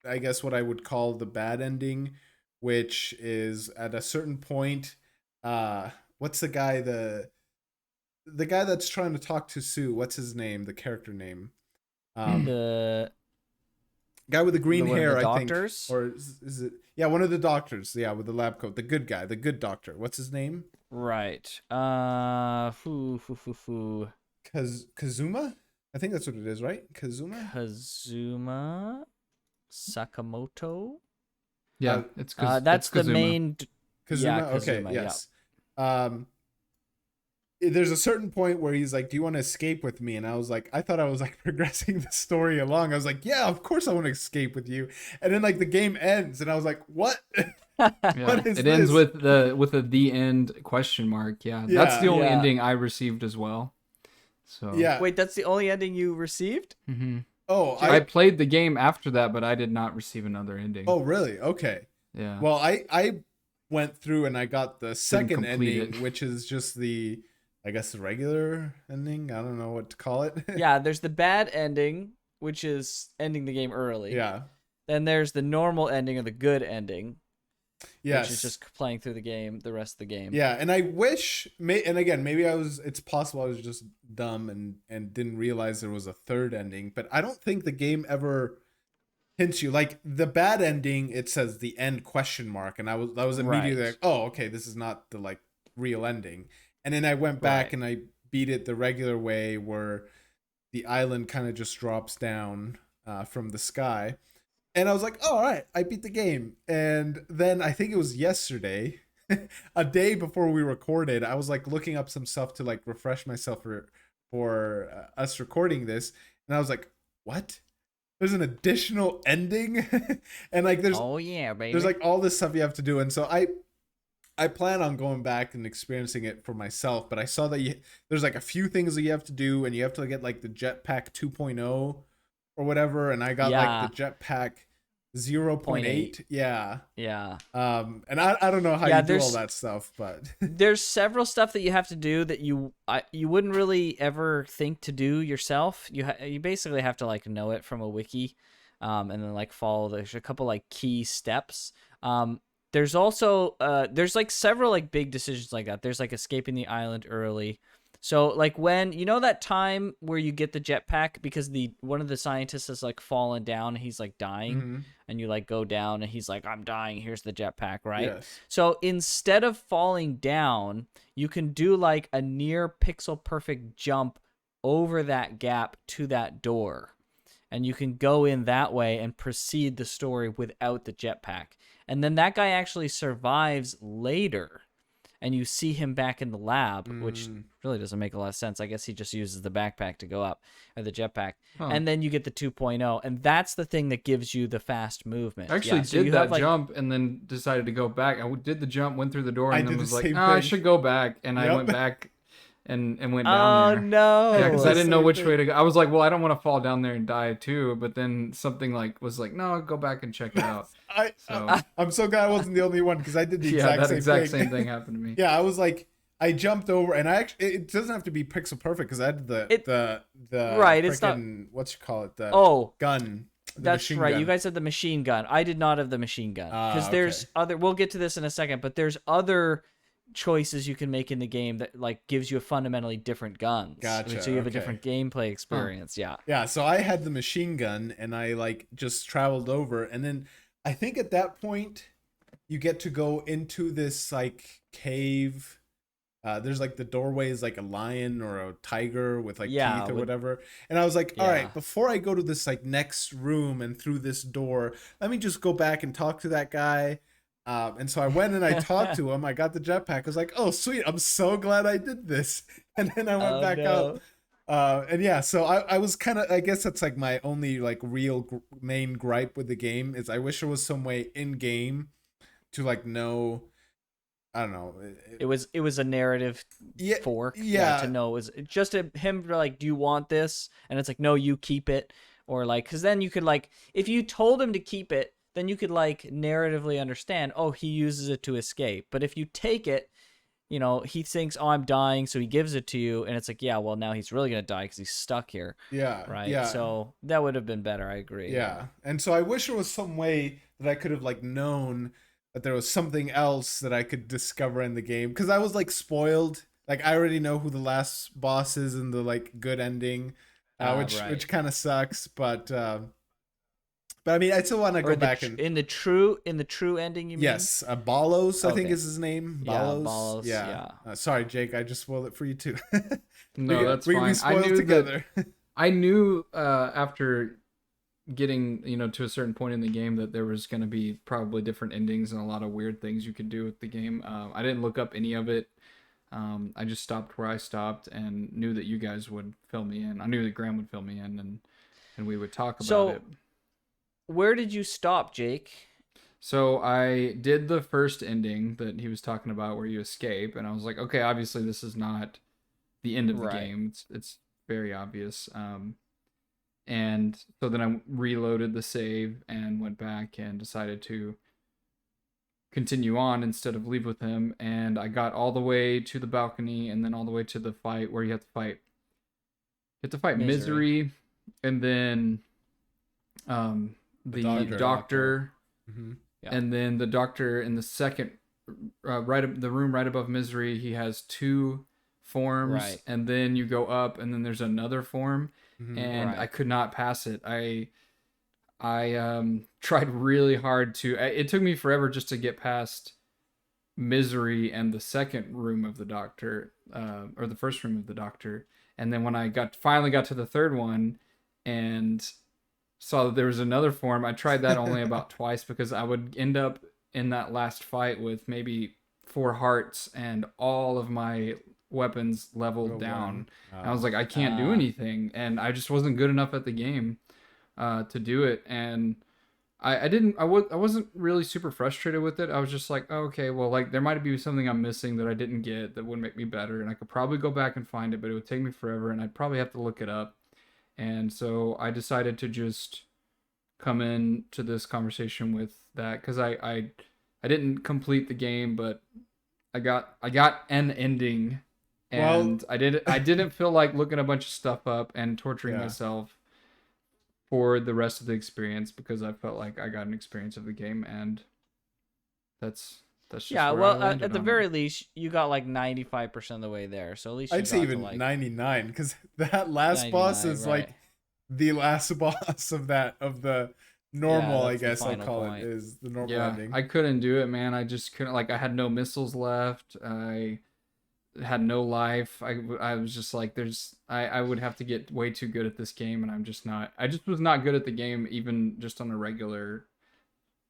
I guess, what I would call the bad ending, which is at a certain point. What's the guy that's trying to talk to Sue? What's his name? The character name. Um, The Guy with the green one of the hair, I think, doctors, or is it? Yeah, one of the doctors. Yeah, with the lab coat, the good guy, the good doctor. What's his name? right? Kazuma. I think that's what it is, right? Kazuma. Kazuma Sakamoto. yeah, That's it's the Kazuma. main. Kazuma. Yeah, Okay. Kazuma. Yeah. Yes. Um, there's a certain point where he's like, "Do you want to escape with me?" And I was like, I thought I was like progressing the story along. I was like, "Yeah, of course I want to escape with you." And then like the game ends, and I was like, "What? Yeah, What is it ends this?" with the end question mark. Yeah, that's Yeah. the only Yeah. ending I received as well. So Yeah. Wait, that's the only ending you received? hmm Oh, I played the game after that, but I did not receive another ending. Oh, really? Okay. Yeah, Well, I went through and I got the second complete ending, it. which is just I guess the regular ending. I don't know what to call it. Yeah, there's the bad ending, which is ending the game early. Yeah. Then there's the normal ending or the good ending, Yes. which is just playing through the game, the rest of the game. Yeah, and I wish, and again, maybe it's possible I was just dumb and didn't realize there was a third ending, but I don't think the game ever hints you. Like the bad ending, it says the end question mark, and I was immediately Right. like, oh, okay, this is not the like real ending. And then I went back Right. and I beat it the regular way, where the island kind of just drops down from the sky. And I was like, oh, all right, I beat the game. And then I think it was yesterday, a day before we recorded, I was like looking up some stuff to like refresh myself for us recording this. And I was like, what? There's an additional ending? And like Oh yeah, baby. there's like all this stuff you have to do. And so I plan on going back and experiencing it for myself, but I saw that there's like a few things that you have to do, and you have to get like the jetpack 2.0 or whatever, and I got Yeah. like the jetpack 0.8. Yeah. Yeah. And I don't know how Yeah, you do all there's- that stuff, but There's several stuff that you have to do that you wouldn't really ever think to do yourself. You basically have to like know it from a wiki, and then like follow. There's a couple like key steps. There's also there's like several like big decisions like that. There's like escaping the island early. So like when you know that time where you get the jetpack because the one of the scientists has like fallen down and he's like dying, Mhm. and you like go down and he's like, I'm dying, here's the jetpack, right? Yes. So instead of falling down, you can do like a near pixel perfect jump over that gap to that door. And you can go in that way and proceed the story without the jetpack. And then that guy actually survives later. And you see him back in the lab, which really doesn't make a lot of sense. I guess he just uses the backpack to go up, or the jetpack. Huh. And then you get the 2.0, and that's the thing that gives you the fast movement. I actually Yeah, so did you that have, like, jump and then decided to go back. I did the jump, went through the door, I and then did the was like, same I thing. should go back. And I Yep. went back and went Oh down there. no! Yeah, because I didn't know Same which thing. way to go. I was like, well, I don't want to fall down there and die too. But then something like was like, no, go back and check it out. So I'm so glad I wasn't the only one because I did the yeah, exact that same exact thing. same thing happened to me. Yeah, I was like, I jumped over, and I actually it doesn't have to be pixel perfect because I had the Right, it's not- what you call it, the Oh, gun. The that's machine right. gun. You guys had the machine gun. I did not have the machine gun because there's okay. other. We'll get to this in a second, but there's other choices you can make in the game that like gives you a fundamentally different guns. Gotcha, So you have a okay. different gameplay experience. Yeah. Yeah, so I had the machine gun, and I like just traveled over, and then I think at that point you get to go into this like cave. There's like the doorway is like a lion or a tiger with like Yeah, teeth or with- whatever. And I was like, all Yeah. right, before I go to this like next room and through this door, let me just go back and talk to that guy. And so I went and I talked to him. I got the jetpack. I was like, oh, sweet. I'm so glad I did this. And then I went Oh, back no. up. And yeah, so I was kind of, I guess that's like my only like real main gripe with the game is I wish there was some way in game to like know, I don't know. It was a narrative Yeah, fork. yeah. To know, it was just him like, do you want this? And it's like, no, you keep it. Or like, because then you could like, if you told him to keep it, then you could like narratively understand, oh, he uses it to escape. But if you take it, you know, he thinks, oh, I'm dying, so he gives it to you, and it's like, yeah, well, now he's really gonna die because he's stuck here, Yeah, right? yeah, So that would have been better. I agree. Yeah. yeah. And so I wish there was some way that I could have like known that there was something else that I could discover in the game, because I was like spoiled. Like I already know who the last boss is in the like good ending, Right. which kind of sucks. But I mean, I still want to Or go back and in the true ending, you mean? yes, Balos, I think Okay. is his name. Yeah, Balos. Balos. Yeah. Yeah. Sorry, Jake. I just spoiled it for you too. No, that's we fine. spoiled together. I knew after getting to a certain point in the game that there was going to be probably different endings and a lot of weird things you could do with the game. I didn't look up any of it. I just stopped where I stopped and knew that you guys would fill me in. I knew that Graham would fill me in, and we would talk about it. Where did you stop, Jake? So I did the first ending that he was talking about where you escape, and I was like, okay, obviously this is not the end of the game. It's very obvious. And so then I reloaded the save and went back and decided to continue on instead of leave with him. And I got all the way to the balcony and then all the way to the fight where you have to fight. You have to fight Misery and then the doctor. Mm-hmm. Yeah. And then the doctor in the second, the room right above Misery, he has two forms, and then you go up, and then there's another form, and I could not pass it. I tried really hard to. It took me forever just to get past Misery and the second room of the doctor, or the first room of the doctor, and then when I finally got to the third one, and saw that there was another form, I tried that only about twice because I would end up in that last fight with maybe 4 hearts and all of my weapons leveled down. I was like, I can't do anything, and I just wasn't good enough at the game to do it. And I wasn't really super frustrated with it. I was just like, oh, okay, well, like there might be something I'm missing that I didn't get that would make me better, and I could probably go back and find it, but it would take me forever, and I'd probably have to look it up. And so I decided to just come in to this conversation with that because I didn't complete the game, but I got an ending, and I didn't feel like looking a bunch of stuff up and torturing myself for the rest of the experience because I felt like I got an experience of the game, and that's just well, at the very least, you got like 95% of the way there. So at least I'd say even 99, because that last boss is like the last boss of the normal. I guess I'll call it is the normal ending. I couldn't do it, man. I just couldn't. Like I had no missiles left. I had no life. I was just like, I would have to get way too good at this game, and I'm just not. I just was not good at the game, even just on a regular.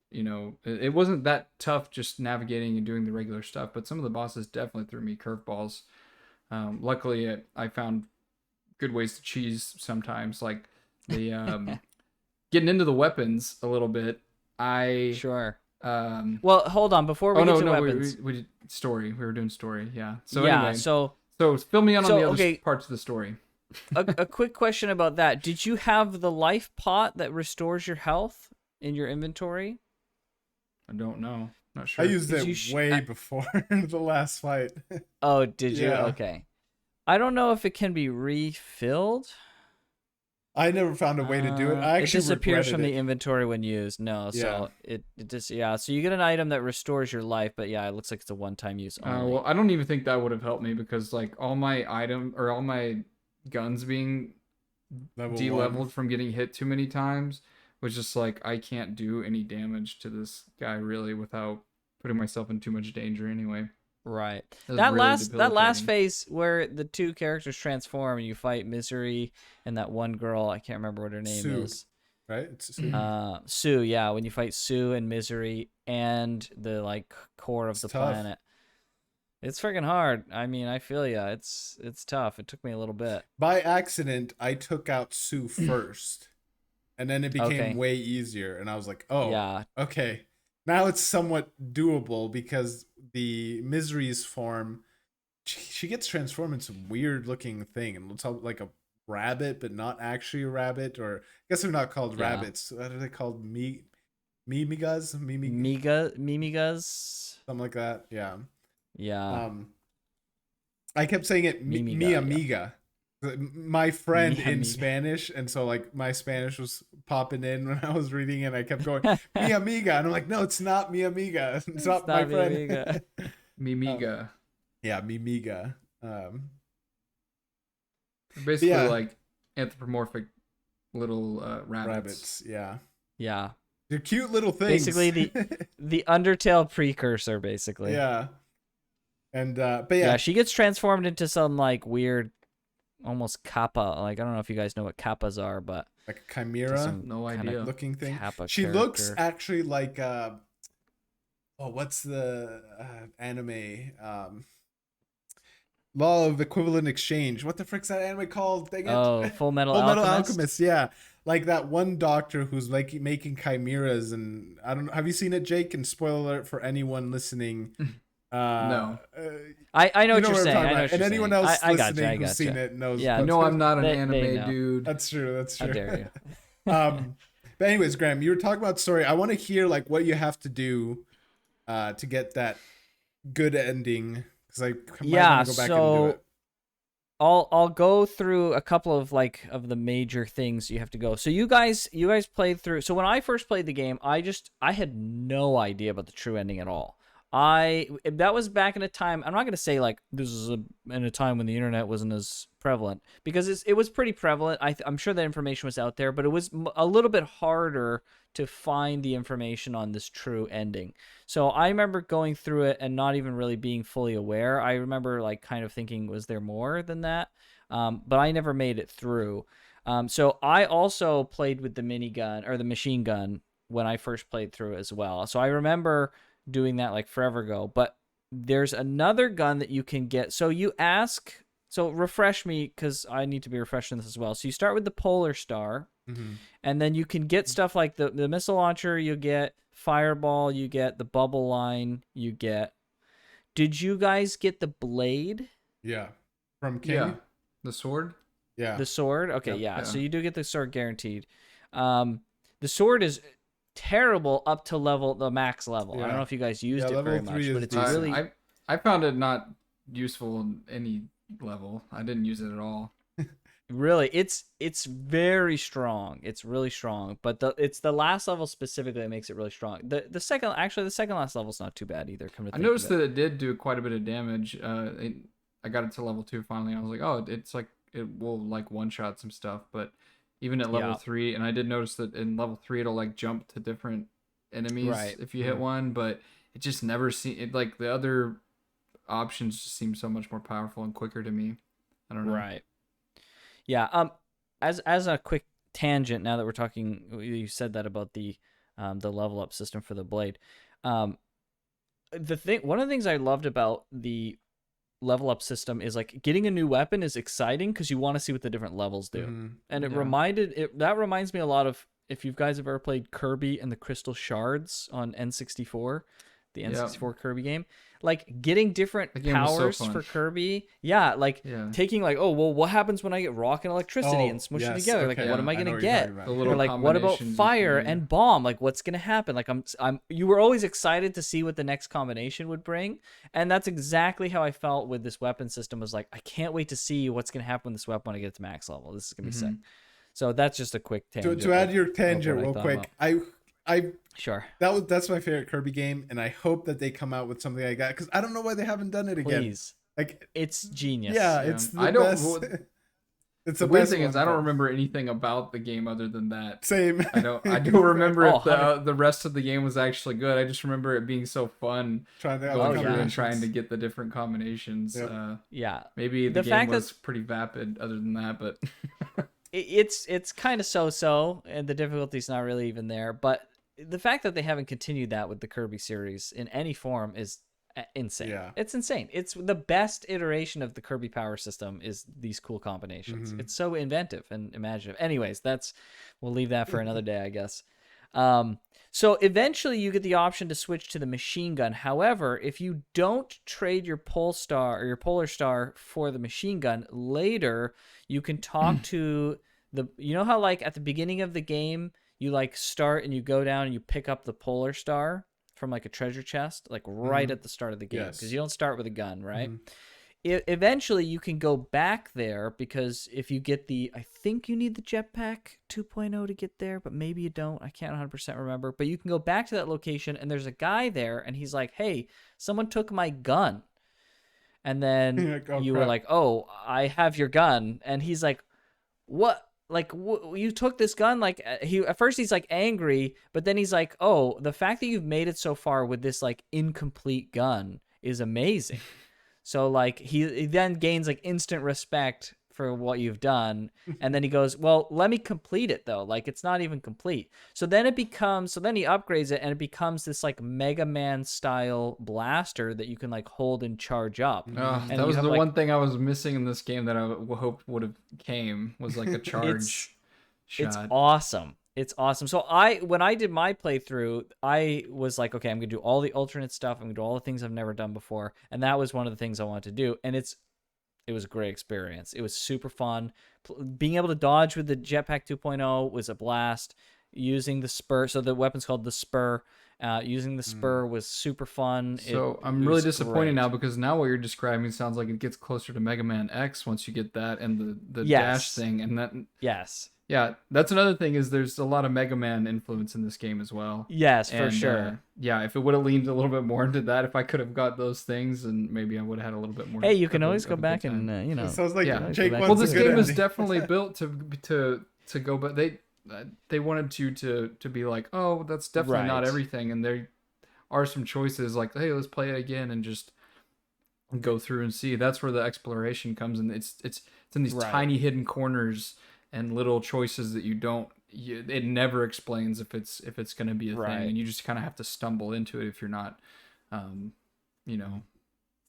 It wasn't that tough just navigating and doing the regular stuff, but some of the bosses definitely threw me curveballs. Luckily, I found good ways to cheese sometimes, like the getting into the weapons a little bit. Well, hold on before we get to weapons. We did story. We were doing story. Yeah. So yeah. Anyway, so fill me in on the other parts of the story. a quick question about that. Did you have the life pot that restores your health in your inventory? I don't know. Not sure. I used it way before the last fight. Oh, did you? Okay. I don't know if it can be refilled. I never found a way to do it. I actually it disappears from the inventory when used. No, so it just so you get an item that restores your life, but it looks like it's a one-time use only. Well, I don't even think that would have helped me because like all my guns being de-leveled from getting hit too many times was just like I can't do any damage to this guy really without putting myself in too much danger anyway. Right. That last phase where the two characters transform and you fight Misery and that one girl, I can't remember what her name is. Right? It's Sue. Sue, yeah, when you fight Sue and Misery and the like core of the planet. It's freaking hard. I mean, I feel ya. It's tough. It took me a little bit. By accident, I took out Sue first. And then it became way easier, and I was like, "Oh, yeah, okay." Now it's somewhat doable because the Misery's form, she gets transformed into some weird-looking thing, and looks like a rabbit, but not actually a rabbit. Or I guess they're not called rabbits. What are they called? Mimigas. something like that. Yeah. Yeah. I kept saying it mi Mimiga, yeah. amiga. My friend Mi in amiga. Spanish, and so like my Spanish was popping in when I was reading it. I kept going mi amiga, and I'm like, no, it's not mi amiga. It's not my not mi friend. amiga. Mimiga. Yeah, mi amiga. They're basically yeah. like anthropomorphic little rabbits. Yeah, Yeah. they're cute little things. Basically the Undertale precursor, basically. yeah. And but Yeah, yeah, she gets transformed into some like weird, almost kappa. Like I don't know if you guys know what kappas are, but like a chimera to some No kinda idea. looking thing. kappa She looks character. actually like what's the anime? Law of Equivalent Exchange. What the frick's that anime called? Dang it. Oh, Full Metal Full Metal Alchemist. Alchemist, yeah. Like that one doctor who's like making chimeras, and I don't know. Have you seen it, Jake? And spoiler alert for anyone listening. No. I know what you're what I'm saying. talking I know about. what And you're anyone saying. else I listening gotcha, I who's seen gotcha. it knows. Yeah, You know I'm not an They anime know. dude. That's true. That's true. How dare you? But anyways, Graham, you were talking about story. I want to hear like what you have to do to get that good ending, because I might want to go back and do it. I'll go through a couple of like of the major things you have to go. So you guys played through. So when I first played the game, I had no idea about the true ending at all. That was back in a time. I'm not gonna say like this is in a time when the internet wasn't as prevalent, because it was pretty prevalent. I'm sure that information was out there, but it was a little bit harder to find the information on this true ending. So I remember going through it and not even really being fully aware. I remember like kind of thinking, was there more than that? But I never made it through. So I also played with the minigun or the machine gun when I first played through as well. So I remember doing that like forever ago. But there's another gun that you can get. So you ask. So refresh me, because I need to be refreshing this as well. So you start with the Polar Star. Mm-hmm. And then you can get stuff like the missile launcher, you get fireball, you get the bubble line, you get. Did you guys get the blade? Yeah. From King? Yeah. The sword? Yeah. The sword? Okay, Yep. yeah. Yeah. So you do get the sword guaranteed. The sword is terrible up to the max level. I Yeah. don't know if you guys used Yeah, it very level much, 3 but is it's decent. really I found it not useful in any level. I didn't use it at all. really it's very strong. It's really strong, but it's the last level specifically that makes it really strong. The second last level's not too bad either. Come to I think noticed of it. that it did do quite a bit of damage. I got it to level 2 finally. I was like, oh, it's like it will like one shot some stuff, but even at level Yeah. 3, and I did notice that in level 3 it'll like jump to different enemies Right. if you hit Mhm. one, but it just never seemed like the other options just seem so much more powerful and quicker to me. I don't know. Right. Yeah. As a quick tangent, now that we're talking, you said that about the level up system for the blade. One of the things I loved about the level up system is like getting a new weapon is exciting because you want to see what the different levels do. Mhm. And Yeah. that reminds me a lot of, if you guys have ever played Kirby and the Crystal Shards on N64, the N64 Kirby game, like getting different That game was so powers fun. for Kirby. Yeah, like Yeah. taking like, oh well, what happens when I get rock and electricity and smush them yes, together? Like, okay, what am I know gonna what you're get? talking about. The Or little like, what about combinations you fire can do. and bomb? Like, what's gonna happen? Like, you were always excited to see what the next combination would bring, and that's exactly how I felt with this weapon system. Was like, I can't wait to see what's gonna happen with this weapon when I get to max level. This is gonna be sick. Mhm. So that's just a quick tangent. To add of- your of tangent what I real thought quick, about. I Sure, that's my favorite Kirby game, and I hope that they come out with something like that, because I don't know why they haven't done it again. please. Like, It's genius. yeah, Yeah. it's the I don't- best. well, It's The the weird best thing is one, I don't but- remember anything about the game other than that. Same. I don't remember Oh, if the rest of the game was actually good. I just remember it being so fun trying to going through and combinations. trying to get the different combinations. Yep. Yeah, Maybe The the fact game was pretty vapid other than that, but it's kind of so, and the difficulty's not really even there. But the fact that they haven't continued that with the Kirby series in any form is insane. Yeah. It's insane. It's the best iteration of the Kirby power system is these cool combinations. Mhm. It's so inventive and imaginative. Anyways, we'll leave that for another day, I guess. So eventually you get the option to switch to the machine gun. However, if you don't trade your Polestar or your Polar Star for the machine gun, later you can talk to you know how like at the beginning of the game you like start and you go down and you pick up the polar star from like a treasure chest, like right at the start of the game, because Yes. you don't start with a gun, right? Mhm. Eventually you can go back there, because if you get I think you need the jetpack 2.0 to get there, but maybe you don't. I can't 100% remember. But you can go back to that location, and there's a guy there, and he's like, hey, someone took my gun. And then Like, oh you were crap. like, oh, I have your gun. And he's like, what? Like, you took this gun? Like, at first he's like angry, but then he's like, oh, the fact that you've made it so far with this like incomplete gun is amazing. So like he then gains like instant respect for what you've done, and then he goes, well, let me complete it though, like it's not even complete. So then he upgrades it, and it becomes this like Mega Man style blaster that you can like hold and charge up. And That you was have the like, one thing I was missing in this game that I hoped would have came, was like a charge it's shot. awesome. It's awesome. So when I did my playthrough, I was like, okay, I'm gonna do all the alternate stuff. I'm gonna do all the things I've never done before, and that was one of the things I wanted to do. And it was a great experience. It was super fun. Being able to dodge with the Jetpack 2.0 was a blast. Using the spur, so the weapon's called the spur. Using the spur was super fun. So It I'm really was disappointed great. now, because now what you're describing sounds like it gets closer to Mega Man X once you get that and the dash Yes. thing, and that Yes. yeah, that's another thing, is there's a lot of Mega Man influence in this game as well. Yes, for And sure. yeah, if it would have leaned a little bit more into that, if I could have got those things, and maybe I would have had a little bit more. Hey, you can of always a go good back time. and It sounds like Yeah. Jake Well, Well, wants this a good game is ending. definitely built to go, but they wanted you to be like, oh, that's definitely not Right. everything, and there are some choices like, hey, let's play it again and just go through and see. That's where the exploration comes in. It's in these Right. tiny hidden corners and little choices that it never explains if it's going to be a Right. thing, and you just kind of have to stumble into it if you're not you know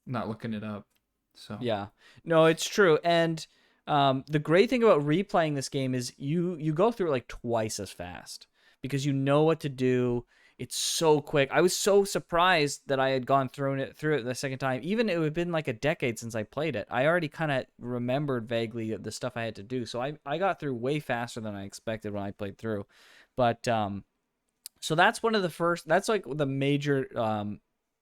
not looking it up. So Yeah. No, it's true. And the great thing about replaying this game is you go through it like twice as fast, because you know what to do. It's so quick. I was so surprised that I had gone through it the second time. Even it had been like a decade since I played it. I already kind of remembered vaguely the stuff I had to do. So I got through way faster than I expected when I played through. But so that's that's like the major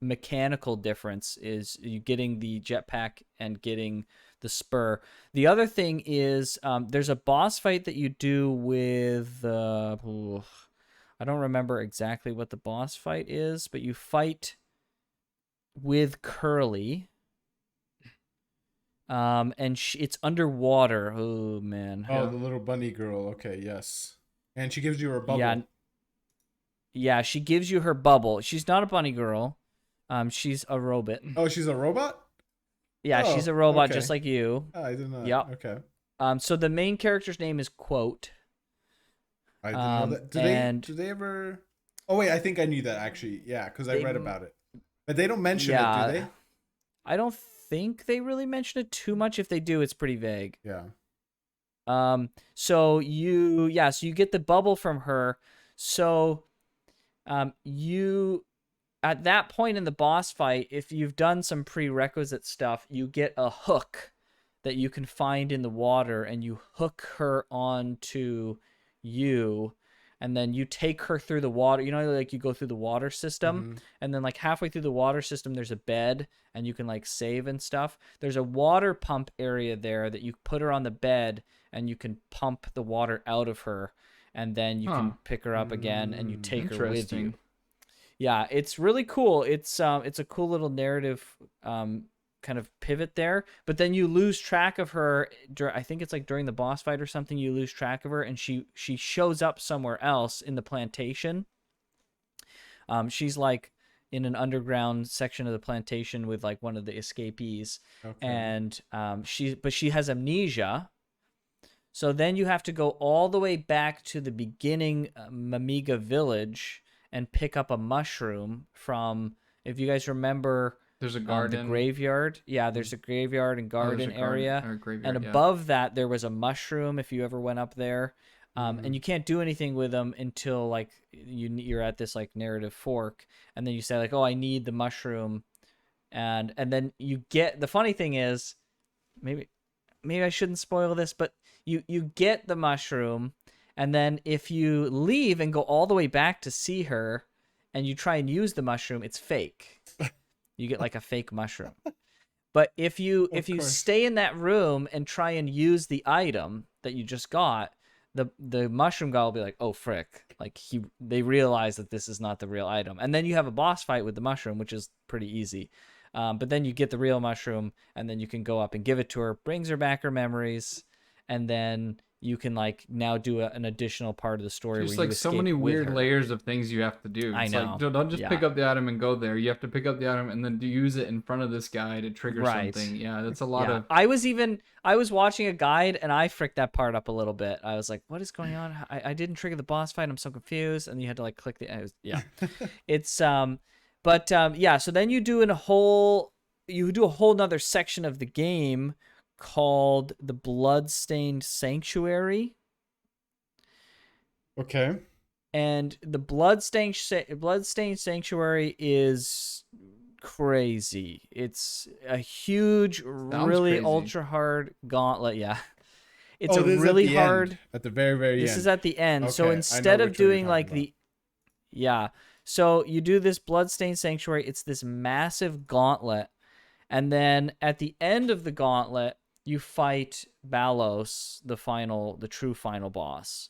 mechanical difference, is you getting the jetpack and getting the spur. The other thing is there's a boss fight that you do with I don't remember exactly what the boss fight is, but you fight with Curly. And it's underwater. Oh man. Oh, the little bunny girl. Okay, yes. And she gives you her bubble. Yeah. Yeah, she gives you her bubble. She's not a bunny girl. She's a robot. Oh, she's a robot? Yeah, Oh, she's a robot okay. just like you. Oh, I didn't know. Yep. Okay. So the main character's name is Quote. I didn't know that. Do they ever? Oh wait, I think I knew that actually. Yeah, because I read about it. But they don't mention it, do they? I don't think they really mention it too much. If they do, it's pretty vague. Yeah. So you get the bubble from her. So you at that point in the boss fight, if you've done some prerequisite stuff, you get a hook that you can find in the water, and you hook her onto you, and then you take her through the water. You know, like you go through the water system, and then like halfway through the water system, there's a bed, and you can like save and stuff. There's a water pump area there that you put her on the bed, and you can pump the water out of her, and then you can pick her up again, and you take her with you. Yeah, it's really cool. It's a cool little narrative kind of pivot there, but then you lose track of her. I think it's like during the boss fight or something, you lose track of her, and she shows up somewhere else in the plantation. She's like in an underground section of the plantation with like one of the escapees. Okay. And she has amnesia. So then you have to go all the way back to the beginning Mamiga village and pick up a mushroom from, if you guys remember, there's a garden, the graveyard. Yeah, there's a graveyard and garden area. And above that, there was a mushroom if you ever went up there. And you can't do anything with them until like you're at this like narrative fork, and then you say like, oh, I need the mushroom, and then you get, the funny thing is, maybe I shouldn't spoil this, but you get the mushroom, And then if you leave and go all the way back to see her and you try and use the mushroom, it's fake. You get like a fake mushroom. But if you course. stay in that room and try and use the item that you just got, the mushroom guy will be like, "Oh frick!" Like they realize that this is not the real item, and then you have a boss fight with the mushroom, which is pretty easy. But then you get the real mushroom, and then you can go up and give it to her, brings her back her memories, and then you can like now do an additional part of the story. There's where you like so escape many with weird her. layers of things you have to do. I It's know. like don't just Yeah. pick up the item and go there. You have to pick up the item and then use it in front of this guy to trigger Right. something. Yeah, that's a lot of. I was watching a guide and I fricked that part up a little bit. I was like, what is going on? I didn't trigger the boss fight. I'm so confused. And you had to like click it's yeah, so then you do a whole nother section of the game called the Bloodstained Sanctuary. Okay. And the Bloodstained Sanctuary is crazy. It's a huge, really crazy. ultra hard gauntlet. Yeah. It's Oh, a this is at really the hard. end, at the very, very This end. is at the end. So Okay, I know instead of which one you're doing like talking yeah. So you do this Bloodstained Sanctuary. It's this massive gauntlet. And then at the end of the gauntlet, you fight Balos, the true final boss.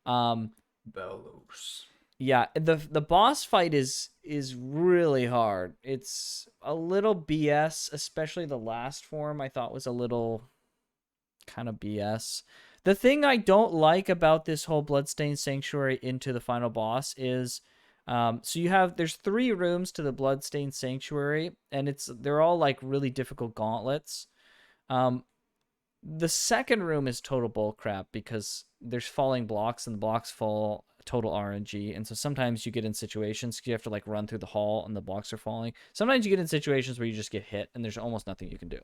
Bellows. Yeah, the boss fight is really hard. It's a little BS, especially the last form I thought was a little kind of BS. The thing I don't like about this whole Bloodstained Sanctuary into the final boss is there's 3 rooms to the Bloodstained Sanctuary, and they're all like really difficult gauntlets. The second room is total bullcrap because there's falling blocks and the blocks fall total RNG. And so sometimes you get in situations you have to like run through the hall and the blocks are falling. Sometimes you get in situations where you just get hit and there's almost nothing you can do.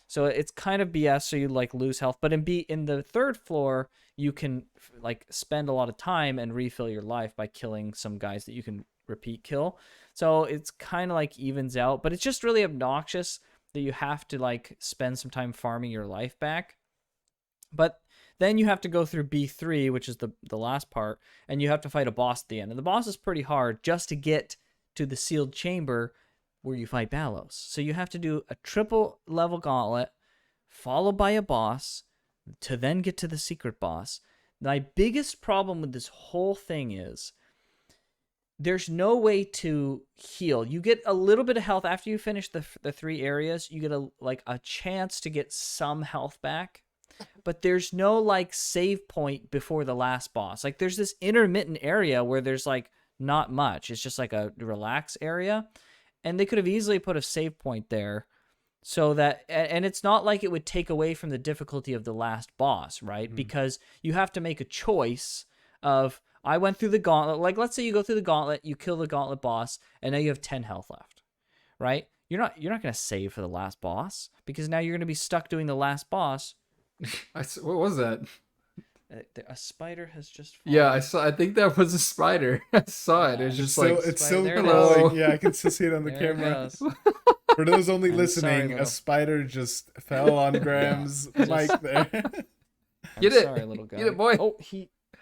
So it's kind of BS. So you like lose health, but in the third floor, you can like spend a lot of time and refill your life by killing some guys that you can repeat kill. So it's kind of like evens out, but it's just really obnoxious that you have to like spend some time farming your life back. But then you have to go through B3, which is the last part, and you have to fight a boss at the end. And the boss is pretty hard just to get to the sealed chamber where you fight Balos. So you have to do a triple level gauntlet followed by a boss to then get to the secret boss. My biggest problem with this whole thing is there's no way to heal. You get a little bit of health after you finish the 3 areas. You get a chance to get some health back, but there's no like save point before the last boss. Like there's this intermittent area where there's like not much. It's just like a relax area, and they could have easily put a save point there so that, and it's not like it would take away from the difficulty of the last boss, right? Because you have to make a choice of, I went through the gauntlet. Like, let's say you go through the gauntlet, you kill the gauntlet boss, and now you have 10 health left, right? You're not going to save for the last boss because now you're going to be stuck doing the last boss. What was that? A spider has just fallen. Yeah, I saw. I think that was a spider. I saw it. It was just like it's so There it glowing. is. Yeah, I can still see it on the There it camera. goes. For those only I'm listening, sorry, a little- spider just fell on Graham's mic there. I'm Get it. sorry, little guy. Get it, boy. Oh,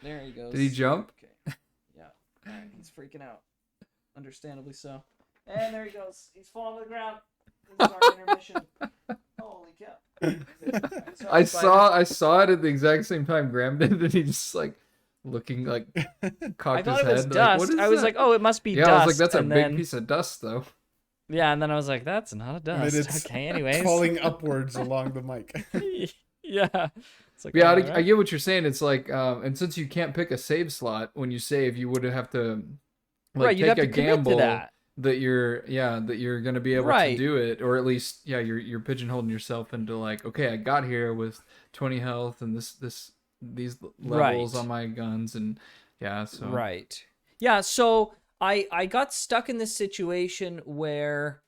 there he goes. Did he jump? Okay. Yeah. All right, he's freaking out. Understandably so. And there he goes. He's falling to the ground. This is our intermission. Holy cow. Right, sorry, I spider. saw it at the exact same time Graham did, and he just like looking like I cocked thought his it was head. dust. Like, what is I was that? like, oh, it must be yeah, dust. I was like, that's a and big then, piece of dust, though. Yeah, and then I was like, that's not a And dust. it's Okay, anyways. falling upwards along the mic. Yeah. It's like, Yeah, all I right. get what you're saying. It's like, and since you can't pick a save slot when you save, you would have to like Right, you'd take have a to commit to gamble that. that you're gonna be able to Right. do it, or at least you're pigeonholing yourself into like, okay, I got here with 20 health and these levels Right. on my guns, and so Right. Yeah, so I got stuck in this situation where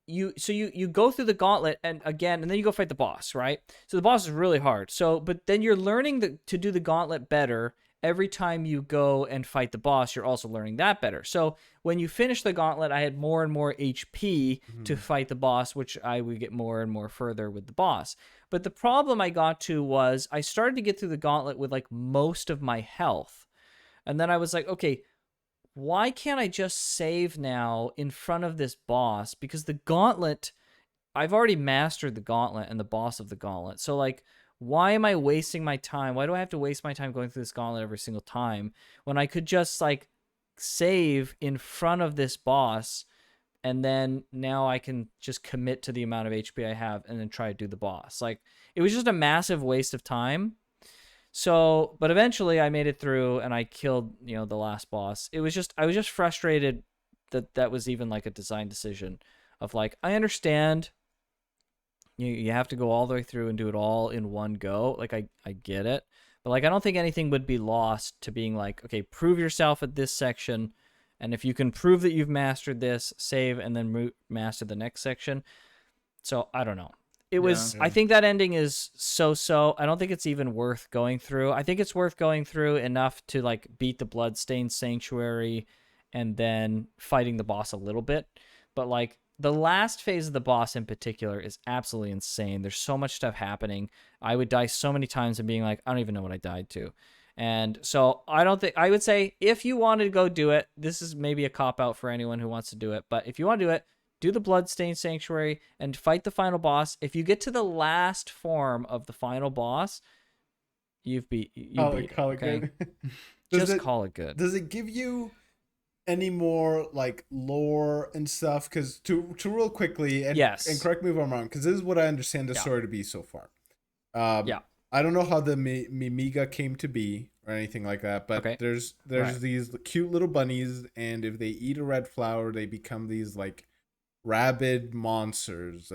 you go through the gauntlet and then you go fight the boss, right? So the boss is really hard. So but then you're learning to do the gauntlet better, every time you go and fight the boss, you're also learning that better. So when you finish the gauntlet, I had more and more HP to fight the boss, which I would get more and more further with the boss. But the problem I got to was I started to get through the gauntlet with like most of my health. And then I was like, okay, why can't I just save now in front of this boss? Because the gauntlet, I've already mastered the gauntlet and the boss of the gauntlet. So like, why am I wasting my time? Why do I have to waste my time going through this gauntlet every single time when I could just like save in front of this boss, and then now I can just commit to the amount of HP I have and then try to do the boss. Like, it was just a massive waste of time. So, but eventually I made it through and I killed, the last boss. I was just frustrated that that was even like a design decision of like, I understand you have to go all the way through and do it all in one go. Like, I get it. But like, I don't think anything would be lost to being like, okay, prove yourself at this section. And if you can prove that you've mastered this, save and then master the next section. So I don't know. I think that ending is so. I don't think it's even worth going through. I think it's worth going through enough to like beat the Bloodstained Sanctuary and then fighting the boss a little bit. But like, the last phase of the boss in particular is absolutely insane. There's so much stuff happening. I would die so many times and being like, I don't even know what I died to. And so I would say if you wanted to go do it, this is maybe a cop out for anyone who wants to do it. But if you want to do it, do the Bloodstained Sanctuary and fight the final boss. If you get to the last form of the final boss, you beat it. Okay? Just call it good. Does it give you any more like lore and stuff? Because to real quickly, and correct me if I'm wrong, because this is what I understand the story to be so far. I don't know how the Mimiga came to be or anything like that, but there's these cute little bunnies, and if they eat a red flower, they become these like rabid monsters,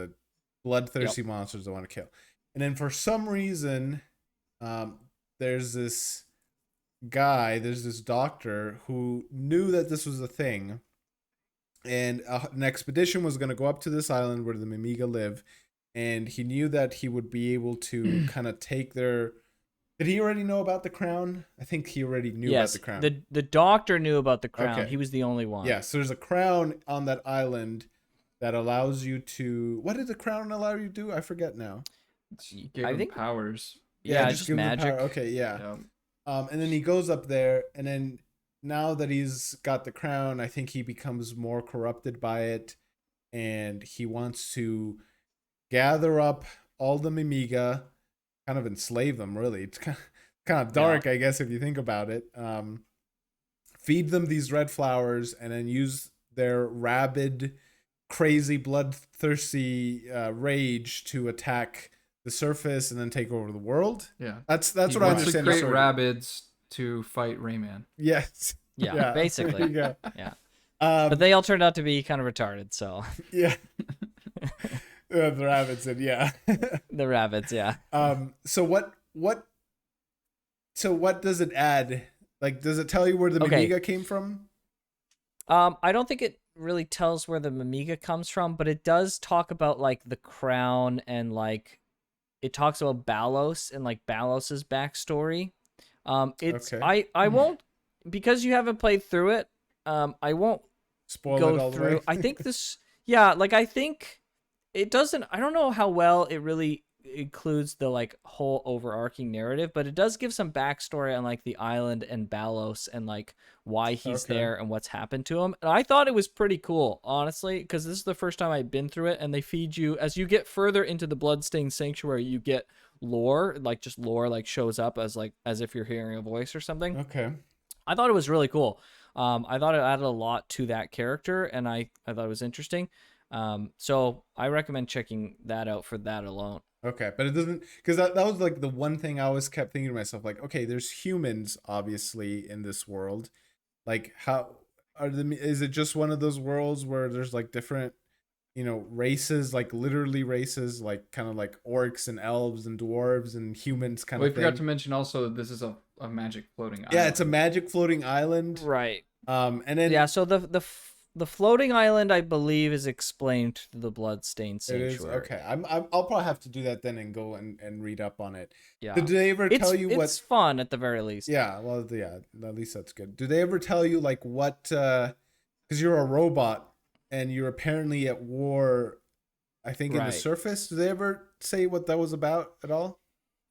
bloodthirsty monsters they want to kill. And then for some reason, there's this doctor who knew that this was a thing, and an expedition was going to go up to this island where the Mimiga live, and he knew that he would be able to kind of take their... Did he already know about the crown? I think he already knew about the crown. The doctor knew about the crown. Okay. He was the only one. Yeah, so there's a crown on that island that allows you to... What did the crown allow you to do? I forget now. I think powers. Yeah, just magic. Okay, yeah. And then he goes up there, and then now that he's got the crown, I think he becomes more corrupted by it, and he wants to gather up all the Mimiga, kind of enslave them, really. It's kind of dark, I guess, if you think about it. Feed them these red flowers, and then use their rabid, crazy, bloodthirsty rage to attack the surface and then take over the world. Yeah, that's what I understand. To create rabbits to fight Rayman. Yes. Yeah, basically. There you go. Yeah. But they all turned out to be kind of retarded, so. Yeah. The rabbits and the rabbits, yeah. So what does it add? Like, does it tell you where the Mimiga came from? I don't think it really tells where the Mimiga comes from, but it does talk about like the crown, and like it talks about Balos and like Balos's backstory. I won't, because you haven't played through it. I won't spoil it all through. The way. I think this, I think it doesn't. I don't know how well it really includes the like whole overarching narrative, but it does give some backstory on like the island and Balos and like why he's there and what's happened to him. And I thought it was pretty cool, honestly, because this is the first time I've been through it, and they feed you as you get further into the Bloodstained Sanctuary. You get lore, like just lore, like shows up as if you're hearing a voice or something. Okay, I thought it was really cool. I thought it added a lot to that character, and I thought it was interesting. So I recommend checking that out for that alone. Okay, but it doesn't, because that was like the one thing I always kept thinking to myself, like, okay, there's humans obviously in this world. Like, how is it just one of those worlds where there's like different, races, like literally races, like kind of like orcs and elves and dwarves and humans kind of thing? We forgot to mention also that this is a magic floating island. Yeah, it's a magic floating island. Right. And then so the the floating island, I believe, is explained to the Bloodstained It is Sanctuary. okay. I'll probably have to do that then and go and read up on it. Yeah, Did they ever tell you it's what? fun at the very least. Yeah, well, yeah. At least that's good. Do they ever tell you like what? Because you're a robot and you're apparently at war. I think in the Right. surface. Do they ever say what that was about at all?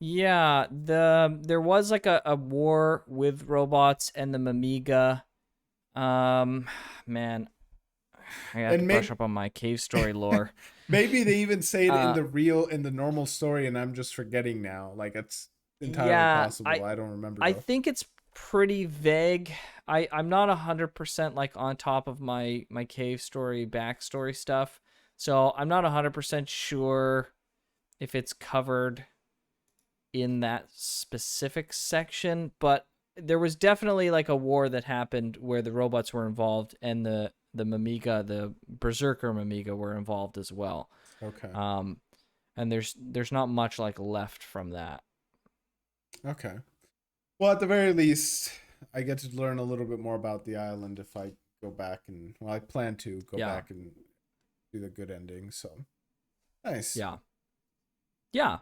Yeah, there was like a war with robots and the Mamiga. Man, I have to And brush maybe up on my cave story lore. maybe they even say it in Uh, the normal story, and I'm just forgetting now. Like it's entirely yeah, possible. I don't remember I though. think it's pretty vague. I'm not 100% like on top of my cave story backstory stuff, so I'm not 100% sure if it's covered in that specific section, but there was definitely like a war that happened where the robots were involved and the Mamiga, the Berserker Mamiga were involved as well. Okay. Um and there's not much like left from that. Okay. Well, at the very least, I get to learn a little bit more about the island if I go back and well, I plan to go Yeah. back and do the good ending. So nice. Yeah. Yeah.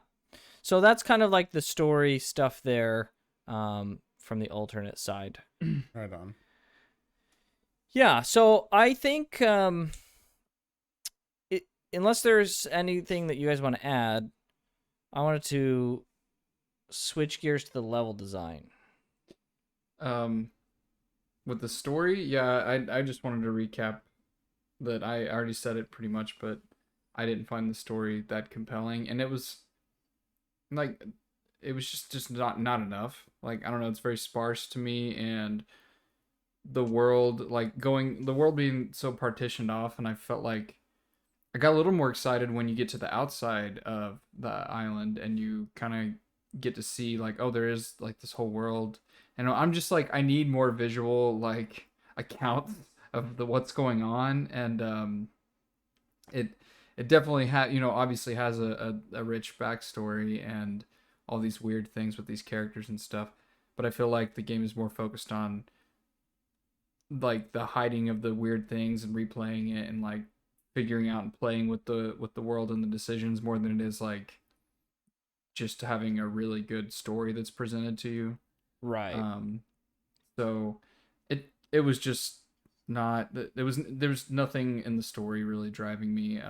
So that's kind of like the story stuff there from the alternate side. Right on. Yeah, so I think unless there's anything that you guys want to add, I wanted to switch gears to the level design. With the story, yeah, I just wanted to recap that I already said it pretty much, but I didn't find the story that compelling, and it was like it was just not enough. Like I don't know, it's very sparse to me, and the world the world being so partitioned off, and I felt like I got a little more excited when you get to the outside of the island and you kind of get to see like, oh, there is like this whole world. And I'm just like, I need more visual like accounts of the what's going on. And it it definitely had, obviously has a rich backstory and all these weird things with these characters and stuff. But I feel like the game is more focused on like the hiding of the weird things and replaying it and like figuring out and playing with the world and the decisions more than it is like just having a really good story that's presented to you. Right. So it was just not there was nothing in the story really driving me.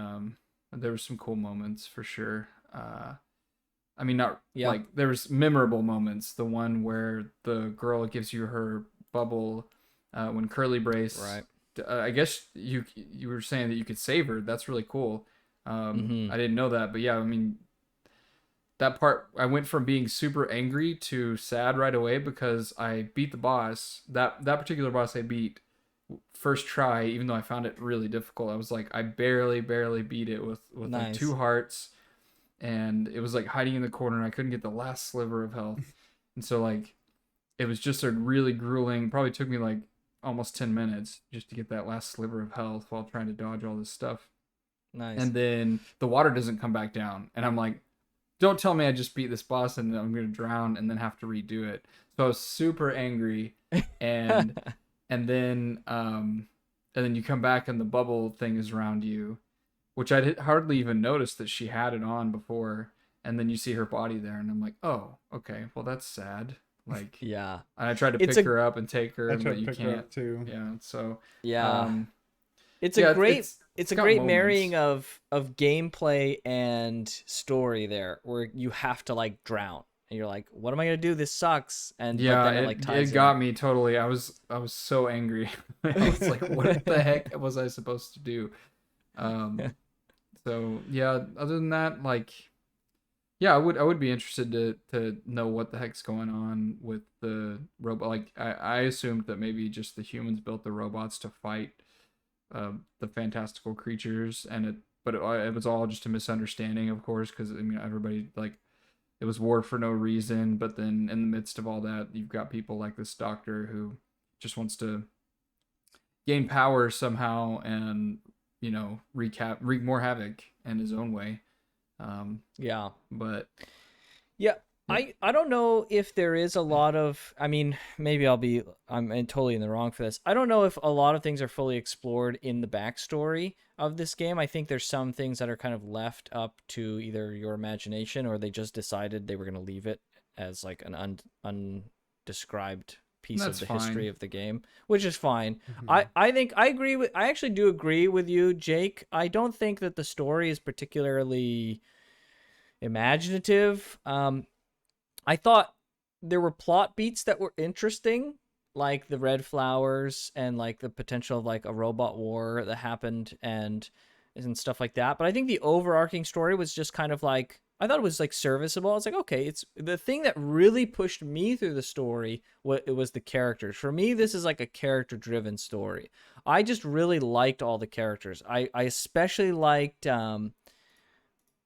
There were some cool moments for sure. I mean, not Yeah. like there was memorable moments. The one where the girl gives you her bubble when Curly Brace. Right. I guess you were saying that you could save her. That's really cool. Mhm. I didn't know that, but yeah, I mean, that part I went from being super angry to sad right away because I beat the boss. That particular boss I beat first try, even though I found it really difficult. I was like, I barely beat it with like Nice. 2 hearts, and it was like hiding in the corner, and I couldn't get the last sliver of health, and so like it was just a really grueling. Probably took me like almost 10 minutes just to get that last sliver of health while trying to dodge all this stuff. Nice. And then the water doesn't come back down, and I'm like, don't tell me I just beat this boss and I'm gonna drown and then have to redo it. So I was super angry, and and then you come back and the bubble thing is around you, which I hardly even noticed that she had it on before. And then you see her body there, and I'm like, oh, okay, well that's sad. Like, Yeah. and I tried to It's pick a her up and take her, I but tried to you pick her can't. up too. Yeah, so Yeah. It's yeah, a great it's a got great moments. marrying of gameplay and story there where you have to like drown and you're like, what am I gonna do? This sucks. And Yeah, but then it like ties it got in. me totally. I was so angry. I was like, what the heck was I supposed to do? So yeah, other than that, like, yeah, I would be interested to know what the heck's going on with the robot. Like, I assumed that maybe just the humans built the robots to fight the fantastical creatures, and it was all just a misunderstanding, of course, because I mean everybody like it was war for no reason. But then in the midst of all that, you've got people like this doctor who just wants to gain power somehow and wreak more havoc in his own way. Yeah. But Yeah. I don't know if there is a lot of, I mean, maybe I'm totally in the wrong for this. I don't know if a lot of things are fully explored in the backstory of this game. I think there's some things that are kind of left up to either your imagination, or they just decided they were going to leave it as like an undescribed piece of That's the fine. history of the game, which is fine. Mhm. I think I actually do agree with you, Jake. I don't think that the story is particularly imaginative. I thought there were plot beats that were interesting, like the red flowers and like the potential of like a robot war that happened and stuff like that. But I think the overarching story was just kind of like, I thought it was like serviceable. I was like, okay, it's the thing that really pushed me through the story. What it was the characters. For me, this is like a character-driven story. I just really liked all the characters. I especially liked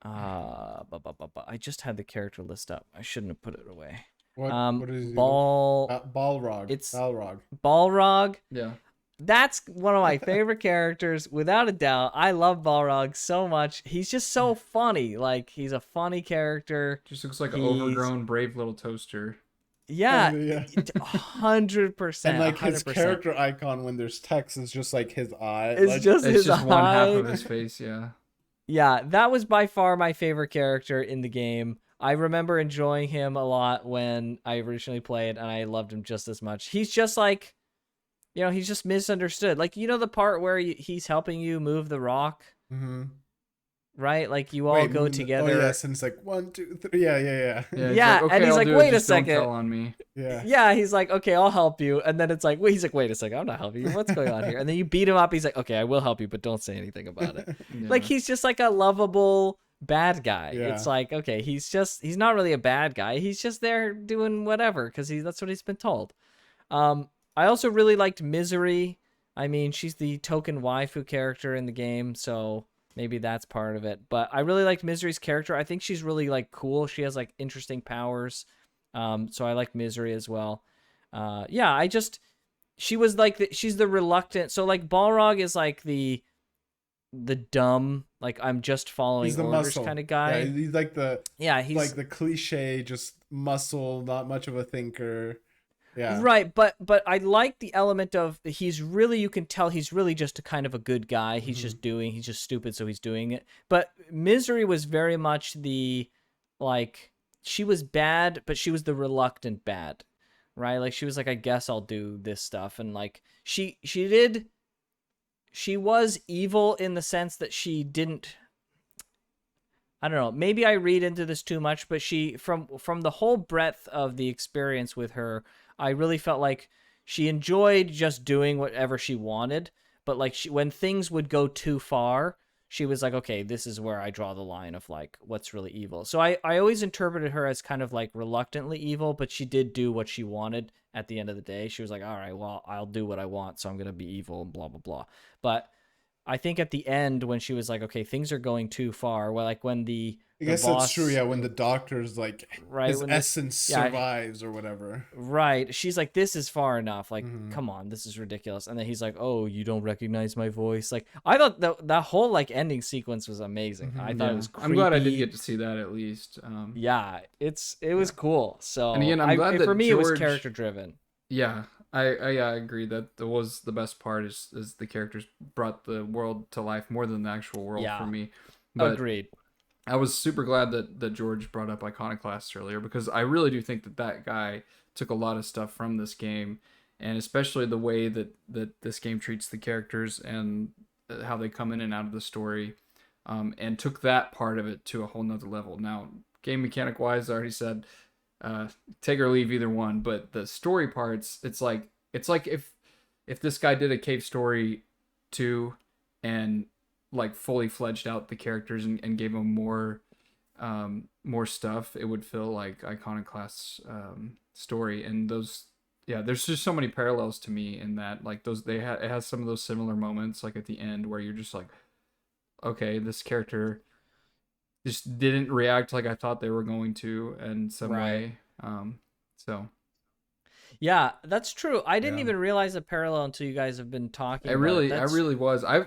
I just had the character list up. I shouldn't have put it away. What is he? Balrog. It's Balrog. Balrog. Yeah. That's one of my favorite characters, without a doubt. I love Balrog so much. He's just so funny. Like, he's a funny character. Just looks like an He's- overgrown brave little toaster. Yeah, Yeah. 100%. And like his 100%. character icon when there's text is just like his eye. It's like, just It's his just one half eye. of his face, yeah. Yeah, that was by far my favorite character in the game. I remember enjoying him a lot when I originally played, and I loved him just as much. He's just like, he's just misunderstood. Like, the part where he's helping you move the rock, Mhm. right? Like, you all go together. Oh yes, and it's like 1, 2, 3. Yeah. Yeah, it's Yeah, like, okay, and he's I'll like, do it, wait a just don't second. tell on me. Yeah. Yeah, he's like, okay, I'll help you. And then it's like, he's like, wait a second, I'm not helping you. What's going on here? And then you beat him up. He's like, okay, I will help you, but don't say anything about it. Yeah. Like, he's just like a lovable bad guy. Yeah. It's like, okay, he's not really a bad guy. He's just there doing whatever because that's what he's been told. I also really liked Misery. I mean, she's the token waifu character in the game, so maybe that's part of it. But I really liked Misery's character. I think she's really like cool. She has like interesting powers. So I like Misery as well. Yeah, she was like she's the reluctant. So like Balrog is like the dumb, like I'm just following He's the orders muscle kind of guy. Yeah, he's like the He's like the cliche, just muscle, not much of a thinker. Yeah. right, but I like the element of you can tell he's really just a kind of a good guy. He's Mm-hmm. just stupid, so he's doing it. But Misery was very much the, like, she was bad, but she was the reluctant bad, right? Like, she was like, I guess I'll do this stuff. And like, she was evil in the sense that she didn't, I don't know, maybe I read into this too much, but she, from the whole breadth of the experience with her, I really felt like she enjoyed just doing whatever she wanted, but like when things would go too far, she was like, okay, this is where I draw the line of like what's really evil. So I always interpreted her as kind of like reluctantly evil, but she did do what she wanted at the end of the day. She was like, all right, well, I'll do what I want, so I'm going to be evil and blah, blah, blah. But I think at the end when she was like, okay, things are going too far, well, like when I guess boss, that's true. Yeah, when the doctor's like right, his when essence survives or whatever. right, she's like, this is far enough. Like, Mhm. come on, this is ridiculous. And then he's like, oh, you don't recognize my voice. Like, I thought that whole like ending sequence was amazing. I thought it was creepy. I'm glad I did get to see that at least. Yeah, it was cool. So And again, I'm glad that for me it was George- character driven. Yeah, I agree that was the best part is the characters brought the world to life more than the actual world Yeah. for me. But Agreed. I was super glad that George brought up Iconoclasts earlier because I really do think that guy took a lot of stuff from this game, and especially the way that this game treats the characters and how they come in and out of the story, and took that part of it to a whole nother level. Now, game mechanic wise, I already said, take or leave either one, but the story parts, it's like if this guy did a Cave Story 2 and like fully fledged out the characters and gave them more stuff, it would feel like Iconoclast's story. And those, yeah, there's just so many parallels to me in that, like those it has some of those similar moments like at the end where you're just like, okay, this character just didn't react like I thought they were going to in some way. So Yeah, that's true. I didn't Yeah. even realize the parallel until you guys have been talking. I about it. really was. I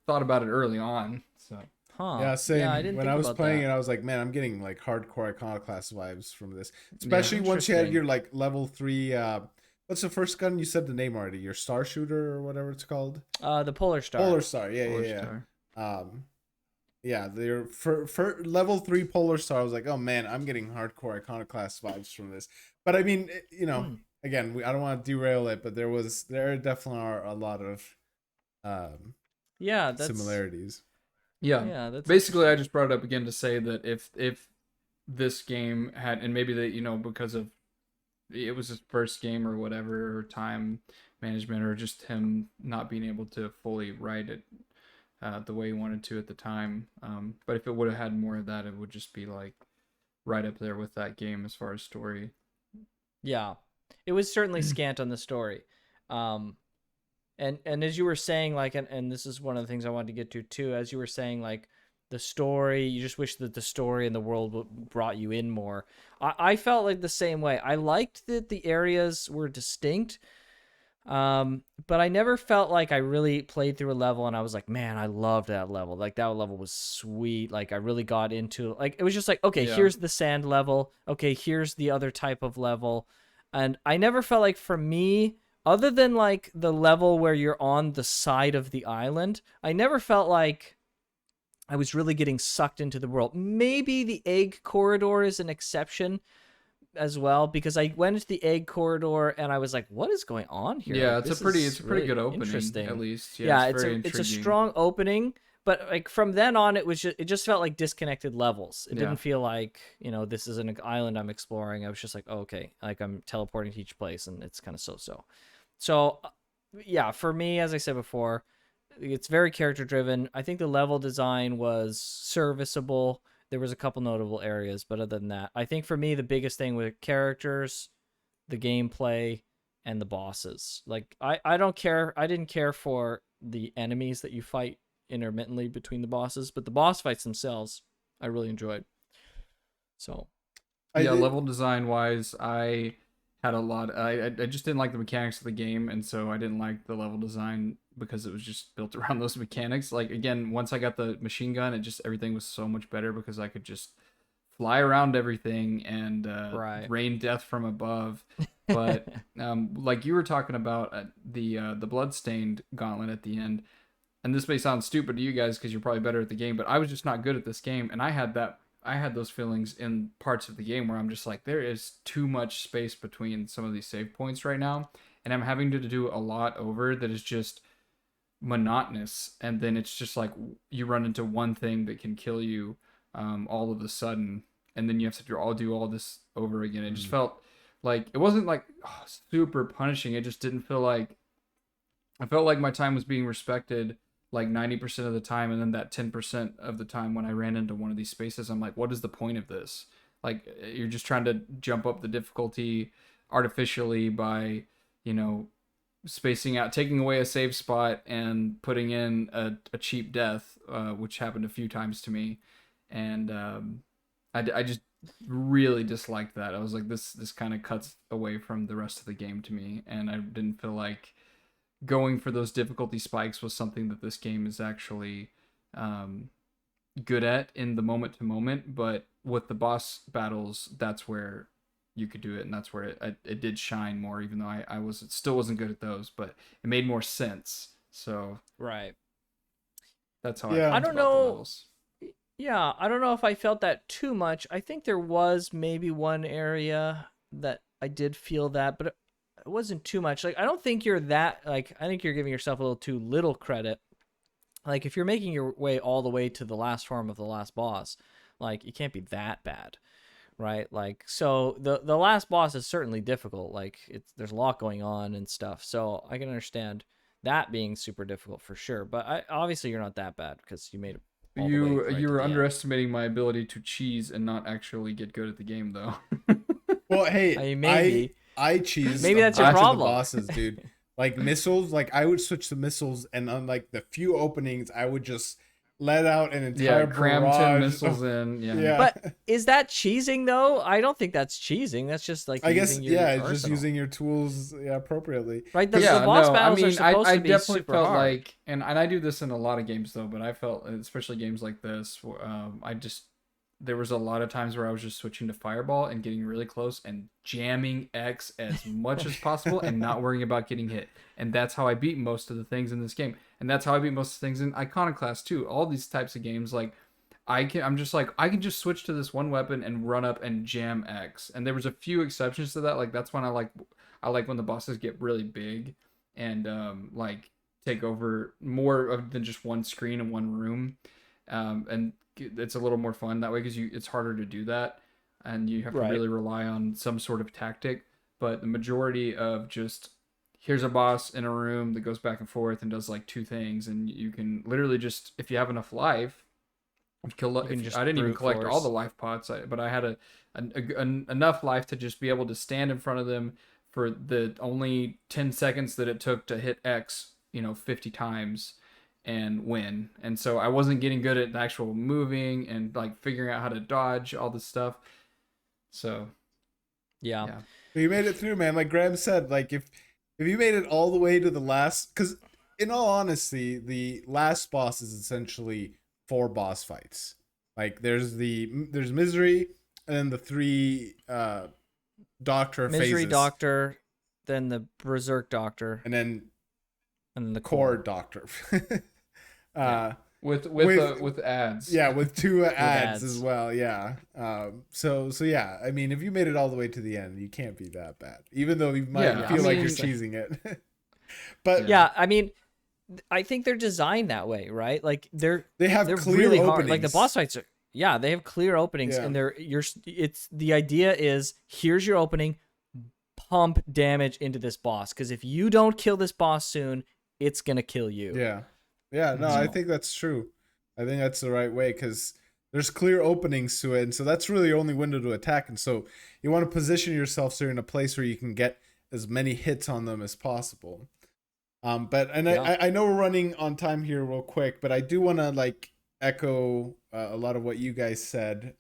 thought about it early on. So Huh. Yeah, Yeah, I same. didn't When think I was about playing that. it, I was like, man, I'm getting like hardcore iconoclast vibes from this. Yeah. Especially once you had Interesting. your like level 3 what's the first gun? You said the name already. Your Star Shooter or whatever it's called. The Polar Star. Polar Star. Yeah, Polar yeah, Star. yeah. Yeah, they're for level 3 Polar Star. I was like, oh man, I'm getting hardcore iconoclast vibes from this. But I mean, Hmm. again, I don't want to derail it, but there definitely are a lot of um, Yeah, that's similarities. Yeah. yeah, that's Basically, I interesting. just brought it up again to say that if this game had, and maybe that, because of it was his first game or whatever, or time management, or just him not being able to fully write it the way he wanted to at the time. But if it would have had more of that, it would just be like right up there with that game as far as story. Yeah. It was certainly scant on the story. Um and as you were saying, like, and this is one of the things I wanted to get to too, as you were saying, like, the story, you just wish that the story and the world brought you in more. I felt like the same way. I liked that the areas were distinct, but I never felt like I really played through a level and I was like, man, I loved that level. Like, that level was sweet. Like, I really got into, like, it was just like, okay, Yeah. here's the sand level. Okay, here's the other type of level. And I never felt like, for me, other than like the level where you're on the side of the island, I never felt like I was really getting sucked into the world. Maybe the egg corridor is an exception as well, because I went into the egg corridor and I was like, what is going on here? Yeah, Like, it's a this pretty is it's a pretty really good opening, at interesting. least. Yeah, Yeah, it's it's very a intriguing. strong opening, but like from then on it just felt like disconnected levels. It Yeah. didn't feel like, this is an island I'm exploring. I was just like, oh, okay, like I'm teleporting to each place and it's kind of so. So, yeah, for me, as I said before, it's very character driven. I think the level design was serviceable. There was a couple notable areas, but other than that, I think for me the biggest thing with characters, the gameplay, and the bosses. Like, I don't care. I didn't care for the enemies that you fight intermittently between the bosses, but the boss fights themselves I really enjoyed. So, I Yeah, did. level design wise, I had a lot. I just didn't like the mechanics of the game, and so I didn't like the level design because it was just built around those mechanics. Like, again, once I got the machine gun, it just everything was so much better because I could just fly around everything and right. rain death from above. But like you were talking about the bloodstained gauntlet at the end, and this may sound stupid to you guys because you're probably better at the game, but I was just not good at this game, and I had those feelings in parts of the game where I'm just like, there is too much space between some of these save points right now, and I'm having to do a lot over that is just monotonous, and then it's just like you run into one thing that can kill you all of a sudden, and then you have to do all this over again. It just Mm. felt like it wasn't like super punishing. It just didn't feel like I felt like my time was being respected like 90% of the time, and then that 10% of the time when I ran into one of these spaces, I'm like, what is the point of this? Like, you're just trying to jump up the difficulty artificially by, you know, spacing out, taking away a save spot and putting in a cheap death, which happened a few times to me. And I just really disliked that. I was like, this kind of cuts away from the rest of the game to me, and I didn't feel like going for those difficulty spikes was something that this game is actually um, good at in the moment to moment. But with the boss battles, that's where you could do it, and that's where it did shine more. Even though I was still wasn't good at those, but it made more sense. So Right. that's how I Yeah. I felt don't about the know. levels. Yeah, I don't know if I felt that too much. I think there was maybe one area that I did feel that, but it wasn't too much. Like, I don't think you're that, like, I think you're giving yourself a little too little credit. Like, if you're making your way all the way to the last form of the last boss, like, you can't be that bad, right? Like, so the last boss is certainly difficult. Like, there's a lot going on and stuff. So I can understand that being super difficult for sure. But obviously you're not that bad because you made it all the way right You to were the end. underestimating my ability to cheese and not actually get good at the game, though. Well, I hey, mean, I maybe, I cheesed maybe a that's your bunch of the problem. bosses, dude. Like missiles, like I would switch to missiles, and on like the few openings, I would just let out an entire cram 10 barrage missiles of, in. Yeah. yeah. But is that cheesing though? I don't think that's cheesing. That's just like I guess using your yeah, it's just arsenal. using your tools appropriately. Right, the Yeah, boss no, I battles are mean, supposed I to be definitely super felt hard. like, and I do this in a lot of games though, but I felt, especially games like this, there was a lot of times where I was just switching to Fireball and getting really close and jamming X as much as possible and not worrying about getting hit. And that's how I beat most of the things in this game. And that's how I beat most of the things in Iconoclast too. All these types of games, like, I can just switch to this one weapon and run up and jam X. And there was a few exceptions to that. Like, that's when I like when the bosses get really big and like take over than just one screen in one room. And it's a little more fun that way because it's harder to do that and you have to really rely on some sort of tactic. But the majority of just here's a boss in a room that goes back and forth and does like two things, and you can literally just, if you have enough life, kill. I didn't even collect all the life pots, but I had enough life to just be able to stand in front of them for the only 10 seconds that it took to hit X, 50 times and win. And so I wasn't getting good at the actual moving and like figuring out how to dodge all this stuff. So Yeah. You made it through, man. Like Graham said, like if you made it all the way to the last, because in all honesty, the last boss is essentially 4 boss fights. Like there's Misery, and then the 3 Doctor Misery phases. Doctor, then the Berserk Doctor, and then the Core Doctor. With ads. Yeah, with 2 ads ads as well. Yeah. So yeah. I mean, if you made it all the way to the end, you can't be that bad, even though you might feel like you're cheesing it. But yeah, I mean, I think they're designed that way, right? Like they're clear really openings. hard. Like the boss fights are. Yeah, they have clear openings, and it's the idea is here's your opening, pump damage into this boss, because if you don't kill this boss soon, it's gonna kill you. Yeah, no, I think that's true. I think that's the right way because there's clear openings to it, and so that's really your only window to attack. And so you want to position yourself so you're in a place where you can get as many hits on them as possible. I know we're running on time here real quick, but I do want to like echo a lot of what you guys said.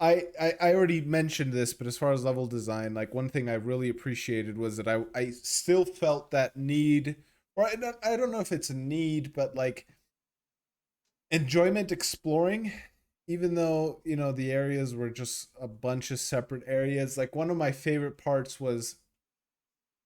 I already mentioned this, but as far as level design, like one thing I really appreciated was that I still felt that need, or I don't know if it's a need, but like enjoyment exploring, even though, the areas were just a bunch of separate areas. Like one of my favorite parts was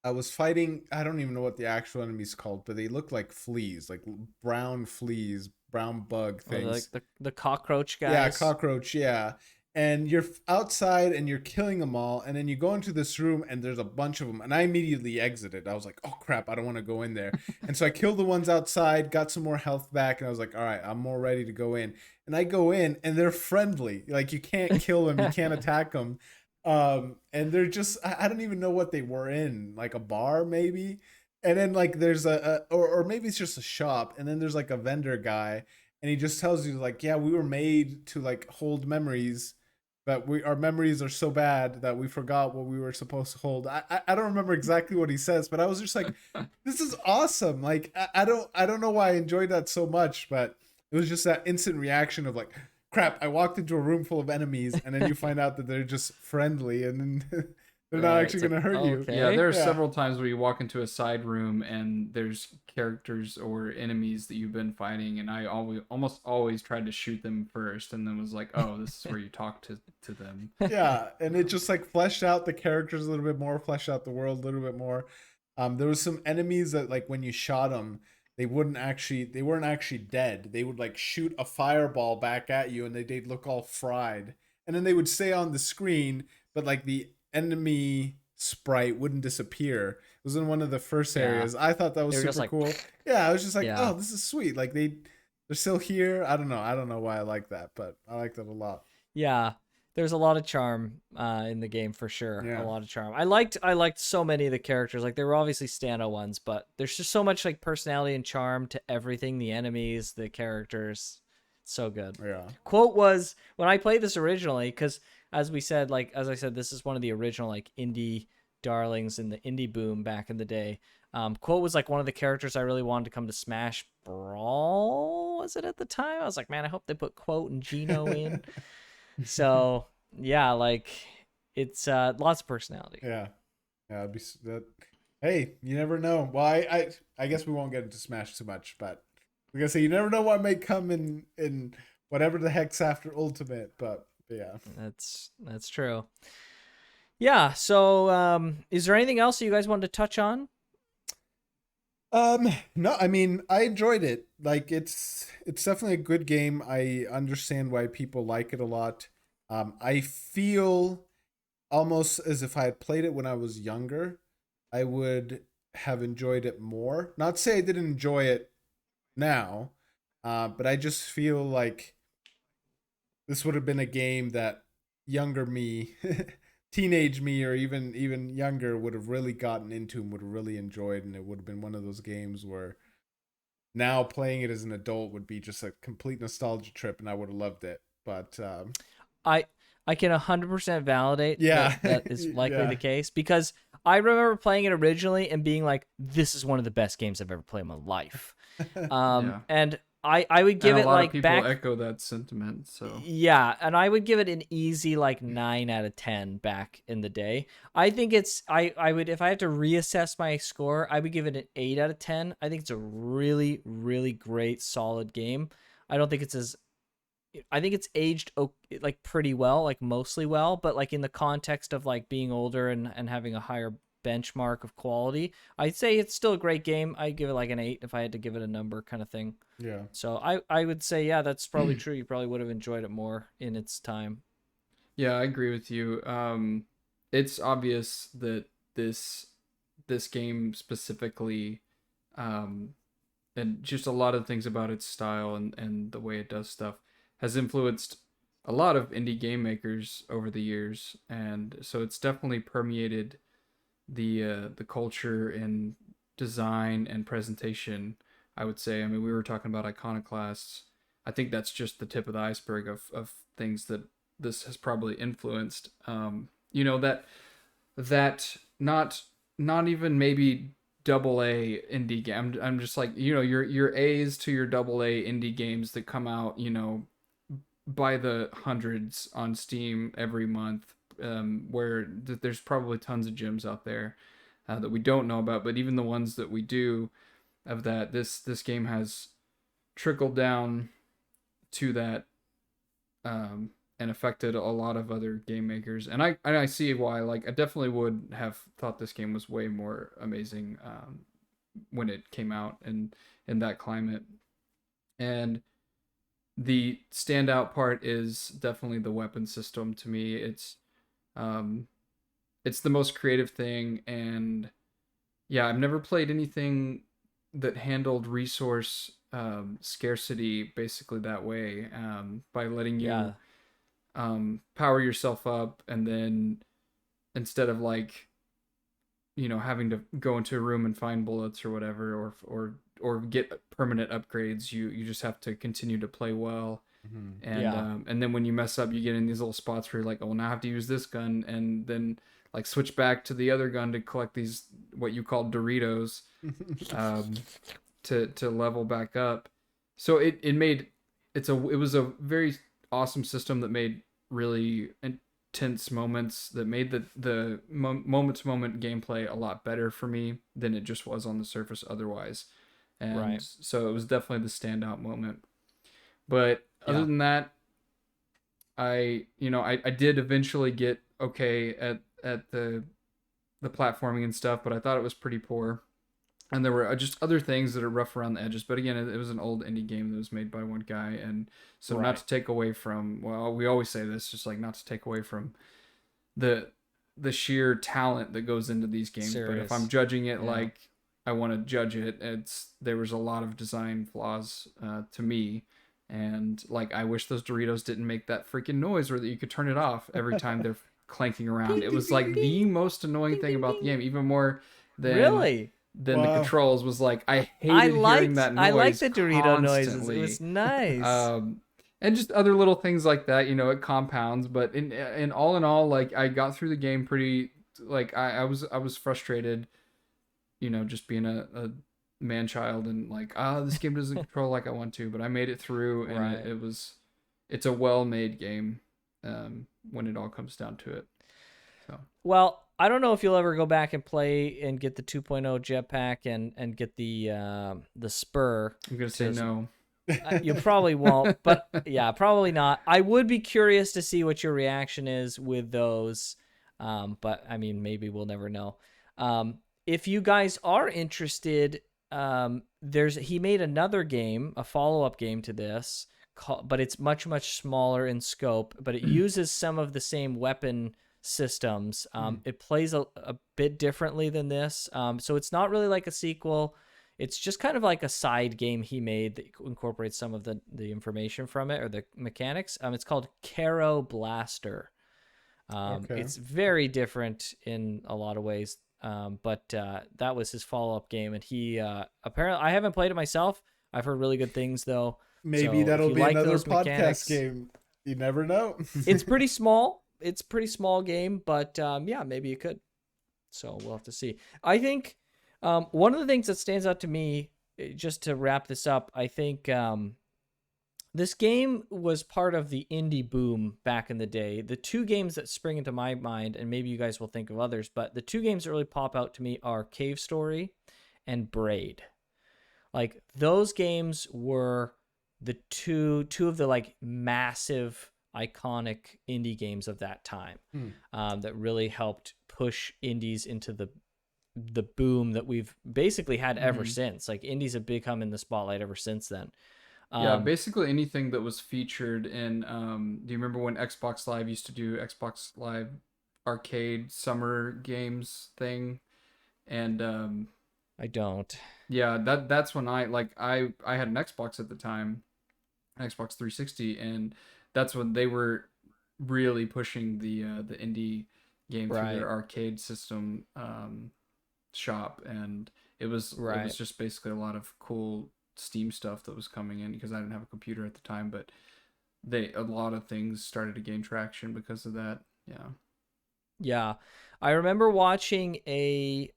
I was fighting, I don't even know what the actual enemy's called, but they look like fleas, like brown fleas, brown bug things. Like the cockroach guys. Yeah, cockroach, yeah. And you're outside and you're killing them all, and then you go into this room and there's a bunch of them, and I immediately exited. I was like, oh crap, I don't want to go in there. And so I killed the ones outside, got some more health back, and I was like, all right, I'm more ready to go in. And I go in and they're friendly. Like you can't kill them, you can't attack them. And they're just, I don't even know what they were in, like a bar maybe. And then like there's or maybe it's just a shop, and then there's like a vendor guy, and he just tells you like, yeah, we were made to like hold memories, but our memories are so bad that we forgot what we were supposed to hold. I don't remember exactly what he says, but I was just like, this is awesome. Like I don't know why I enjoyed that so much, but it was just that instant reaction of like, crap, I walked into a room full of enemies, and then you find out that they're just friendly, and then they're not actually going to hurt you. Yeah, there are several times where you walk into a side room and there's characters or enemies that you've been fighting, and I almost always tried to shoot them first, and then was like, oh, this is where you talk to them. Yeah, and it just like fleshed out the characters a little bit more, fleshed out the world a little bit more. There was some enemies that like when you shot them, they weren't actually dead. They would like shoot a fireball back at you, and they'd look all fried, and then they would stay on the screen, but like the enemy sprite wouldn't disappear. It was in one of the first areas. I thought that was super cool. Yeah, I was just like, oh, this is sweet. Like they're still here. I don't know why I like that, but I like that a lot. Yeah, there's a lot of charm in the game for sure. Yeah. A lot of charm. I liked so many of the characters. Like there were obviously standout ones, but there's just so much like personality and charm to everything. The enemies, the characters, so good. Yeah. Quote was when I played this originally, because as I said, this is one of the original like indie darlings in the indie boom back in the day. Quote was like one of the characters I really wanted to come to Smash Brawl. Was it at the time? I was like, man, I hope they put Quote and Gino in. So yeah, like it's lots of personality. Yeah, yeah. It'd be that. Hey, you never know. Well, I guess we won't get into Smash too much, but we're gonna say you never know what may come in whatever the heck's after Ultimate. But yeah, That's true. Yeah. So is there anything else that you guys wanted to touch on? No, I mean, I enjoyed it. Like, it's definitely a good game. I understand why people like it a lot. I feel almost as if I had played it when I was younger, I would have enjoyed it more. Not to say I didn't enjoy it now, but I just feel like this would have been a game that younger me, teenage me, or even younger would have really gotten into and would have really enjoyed, and it would have been one of those games where now playing it as an adult would be just a complete nostalgia trip, and I would have loved it. But I can 100% validate yeah, that is likely yeah. the case, because I remember playing it originally and being like, this is one of the best games I've ever played in my life. Yeah. And I would give and it a lot like of people back. echo that sentiment. So Yeah, and I would give it an easy like 9 out of 10 back in the day. I think it's I would, if I had to reassess my score, I would give it an 8 out of 10. I think it's a really really great solid game. I don't think it's as I think it's aged like pretty well, like mostly well, but like in the context of like being older and having a higher benchmark of quality, I'd say it's still a great game. I'd give it like an 8 if I had to give it a number kind of thing. Yeah. So I would say, yeah, that's probably true. You probably would have enjoyed it more in its time. yeah, I agree with you. It's obvious that this game specifically, and just a lot of things about its style and the way it does stuff has influenced a lot of indie game makers over the years, and so it's definitely permeated the culture and design and presentation. I would say. I mean, we were talking about iconoclasts. I think that's just the tip of the iceberg of things that this has probably influenced. That not even maybe double A indie game. I'm just like, your A's to your double A indie games that come out, by the hundreds on Steam every month, where there's probably tons of gems out there that we don't know about, but even the ones that we do, of that, this game has trickled down to that, and affected a lot of other game makers, and I see why. Like, I definitely would have thought this game was way more amazing when it came out and in that climate. And the standout part is definitely the weapon system. To me, it's the most creative thing. And yeah, I've never played anything that handled resource scarcity basically that way, by letting you Yeah. power yourself up, and then instead of like, having to go into a room and find bullets or whatever, or get permanent upgrades, you just have to continue to play well. Mm-hmm. And then when you mess up, you get in these little spots where you're like, oh, now I have to use this gun, and then like switch back to the other gun to collect these, what you call Doritos, to level back up. So it was a very awesome system that made really intense moments, that made the moment to moment gameplay a lot better for me than it just was on the surface otherwise. And Right. so it was definitely the standout moment. But other Yeah. than that, I did eventually get okay at the platforming and stuff, but I thought it was pretty poor. And there were just other things that are rough around the edges. But again, it was an old indie game that was made by one guy. And so, Right. not to take away from, well, we always say this, just like not to take away from the sheer talent that goes into these games. But if Serious. I'm judging it Yeah. like I want to judge it, there was a lot of design flaws to me. And like, I wish those Doritos didn't make that freaking noise, or that you could turn it off every time they're clanking around. It was like the most annoying thing about the game, even more than Really? the Wow. controls. Was like, I hated I hearing liked that noise. I liked the Dorito noises. It constantly. was nice. And just other little things like that, it compounds. But in all, like, I got through the game pretty like I was frustrated, just being a man child and like this game doesn't control like I want to, but I made it through and Right. it's a well-made game when it all comes down to it. So Well, I don't know if you'll ever go back and play and get the 2.0 jetpack and get the spur. I'm gonna say no. You probably won't, but yeah, probably not. I would be curious to see what your reaction is with those, but I mean, maybe we'll never know. If you guys are interested, he made another game, a follow-up game to this, but it's much smaller in scope, but it uses some of the same weapon systems. It plays a bit differently than this, so it's not really like a sequel. It's just kind of like a side game he made that incorporates some of the information from it or the mechanics. It's called Caro Blaster. Okay. It's very different in a lot of ways, but that was his follow-up game, and he apparently, I haven't played it myself. I've heard really good things though. Maybe So that'll if you be like another those podcast mechanics, game. You never know. it's pretty small. It's a pretty small game, but yeah, maybe you could. So we'll have to see. I think one of the things that stands out to me, just to wrap this up, I think this game was part of the indie boom back in the day. The two games that spring into my mind, and maybe you guys will think of others, but the two games that really pop out to me are Cave Story and Braid. Like, those games were the two of the like massive iconic indie games of that time, that really helped push indies into the boom that we've basically had ever since. Like, indies have become in the spotlight ever since then. Yeah, basically anything that was featured in do you remember when Xbox Live used to do Xbox Live arcade summer games thing? And I don't. yeah, that's when I had an Xbox at the time, an Xbox 360, and that's when they were really pushing the indie game through their arcade system shop, and it was just basically a lot of cool Steam stuff that was coming in because I didn't have a computer at the time, but a lot of things started to gain traction because of that. Yeah, I remember watching a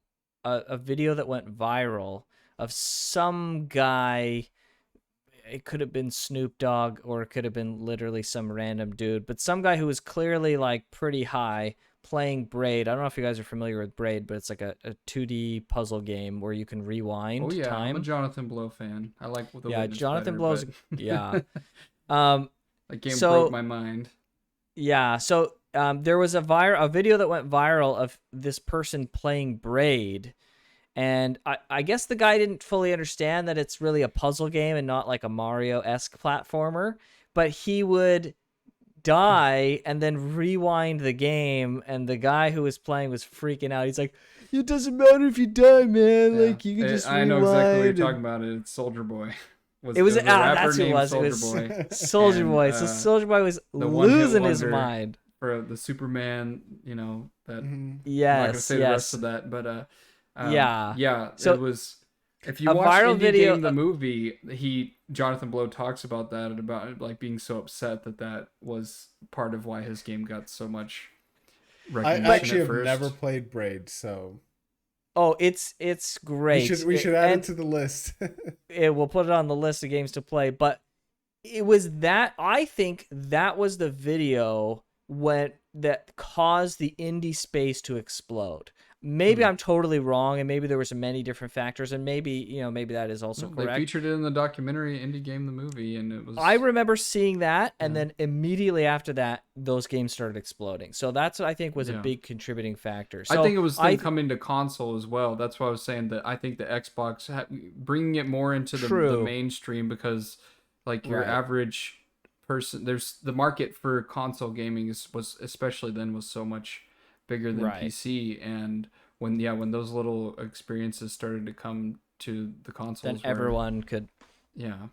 video that went viral of some guy. It could have been Snoop Dogg or it could have been literally some random dude, but some guy who was clearly like pretty high playing Braid. I don't know if you guys are familiar with Braid, but it's like a 2D puzzle game where you can rewind Oh yeah, time. I'm a Jonathan Blow fan. I like the Yeah, Witness Jonathan better, Blow's but... yeah. That game broke my mind. Yeah, so there was a video that went viral of this person playing Braid, and I guess the guy didn't fully understand that it's really a puzzle game and not like a Mario-esque platformer, but he would die and then rewind the game, and the guy who was playing was freaking out. He's like, it doesn't matter if you die, man. Yeah. Like, you can just rewind. I know exactly what you're talking about. It's Soldier Boy. It was a rapper that's who it named was. Soldier It was Boy. Soldier And, Boy. So Soldier Boy was the one-hit losing his wonder mind. For the Superman, that Yes, I'm not gonna say the rest of that, but yeah. So it was. If you a watch viral Indie video, Game the movie, Jonathan Blow talks about that and about like being so upset that was part of why his game got so much recognition. I actually at have first. never played Braid, so oh, it's great. We should add it to the list. We'll put it on the list of games to play. But it was that, I think that was the video that caused the indie space to explode. Maybe I'm totally wrong, and maybe there were so many different factors, and maybe maybe that is also correct. They featured it in the documentary Indie Game the movie, and it was. I remember seeing that, and then immediately after that, those games started exploding. So that's what I think was a big contributing factor. So I think it was them coming to console as well. That's why I was saying that I think the Xbox bringing it more into the mainstream, because like your average person, there's the market for console gaming was especially then was so much bigger than PC, and when those little experiences started to come to the consoles, then everyone could yeah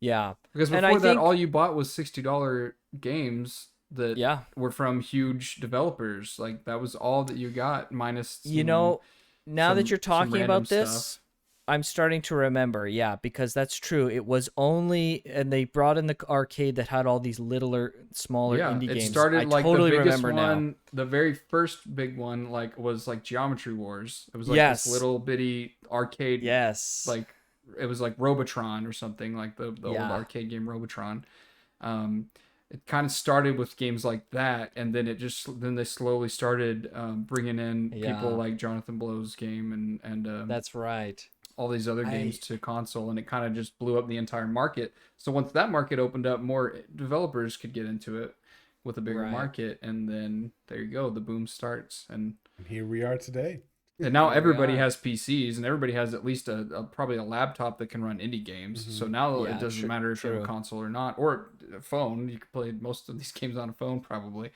and because before I that think, all you bought was $60 games that were from huge developers. Like that was all that you got, minus now that you're talking about this, I'm starting to remember, yeah, because that's true. It was only, and they brought in the arcade that had all these littler, smaller Yeah, indie it games. started I like totally the biggest remember now. one, the very first big one, like was like Geometry Wars. It was like this Yes, little bitty arcade, yes, like it was like Robotron or something, like the old yeah, arcade game Robotron. Um, it kind of started with games like that, and then they slowly started bringing in people yeah. like Jonathan Blow's game and That's right. all these other games I to console, and it kind of just blew up the entire market. So once that market opened up, more developers could get into it with a bigger right. market, and then there you go, the boom starts. And here we are today. And now Here we everybody are. has PCs, and everybody has at least probably a laptop that can run indie games. So Hmm. now it Yeah, doesn't matter if you have a true. console or not, or a phone. You can play most of these games on a phone probably.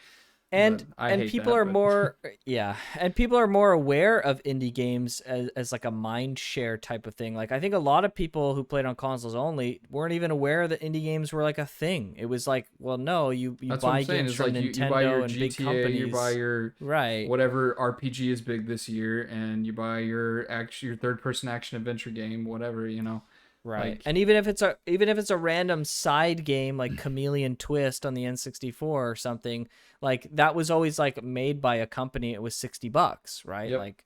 But and I and hate people that. are But more yeah, and people are more aware of indie games as like a mind share type of thing. Like I think a lot of people who played on consoles only weren't even aware that indie games were like a thing. It was like, well, no, you that's what I'm buy saying. games Is from like you buy your Nintendo and big GTA, you buy companies, your right? whatever RPG is big this year, and you buy your third person action adventure game, whatever, Right. like And even if it's a random side game like Chameleon Twist on the N64 or something, like that was always like made by a company. It was $60, right? yep. Like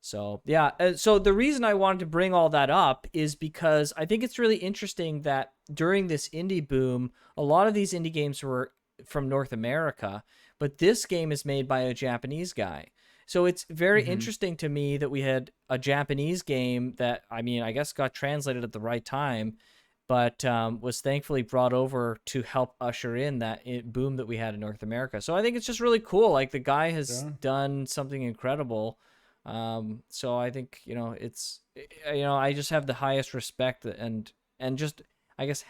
so yeah. So the reason I wanted to bring all that up is because I think it's really interesting that during this indie boom, a lot of these indie games were from North America, but this game is made by a Japanese guy. So it's very Hmm. interesting to me that we had a Japanese game that, I mean, I guess got translated at the right time, but was thankfully brought over to help usher in that boom that we had in North America. So I think it's just really cool. Like the guy has Yeah. done something incredible. So I think, I just have the highest respect and just, I guess,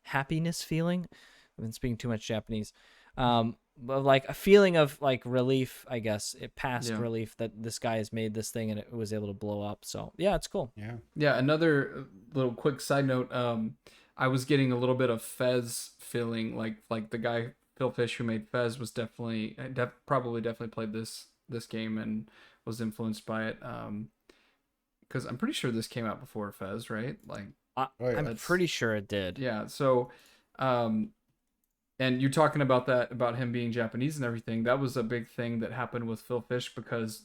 happiness feeling. I've been speaking too much Japanese. But like a feeling of like relief, I guess, past Yeah. relief that this guy has made this thing and it was able to blow up. So yeah, it's cool. Yeah. Yeah, another little quick side note. I was getting a little bit of Fez feeling, like the guy Phil Fish who made Fez was probably definitely played this game and was influenced by it. Because I'm pretty sure this came out before Fez, right? Like Oh yeah. I'm that's pretty sure it did. yeah. So, um, and you're talking about that, about him being Japanese and everything. That was a big thing that happened with Phil Fish, because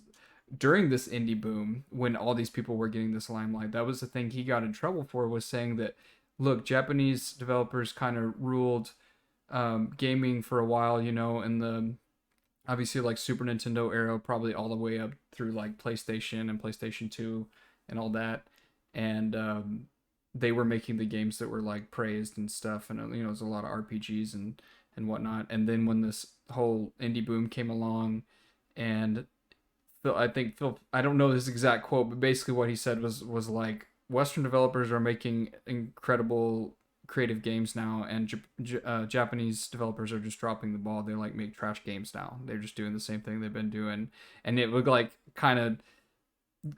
during this indie boom, when all these people were getting this limelight, that was the thing he got in trouble for, was saying that, look, Japanese developers kind of ruled gaming for a while, in the obviously like Super Nintendo era, probably all the way up through like PlayStation and PlayStation 2 and all that. And they were making the games that were like praised and stuff, and there's a lot of RPGs and whatnot. And then when this whole indie boom came along, and Phil, I don't know his exact quote, but basically what he said was like, Western developers are making incredible creative games now, and Japanese developers are just dropping the ball. They like make trash games now. They're just doing the same thing they've been doing, and it would like kind of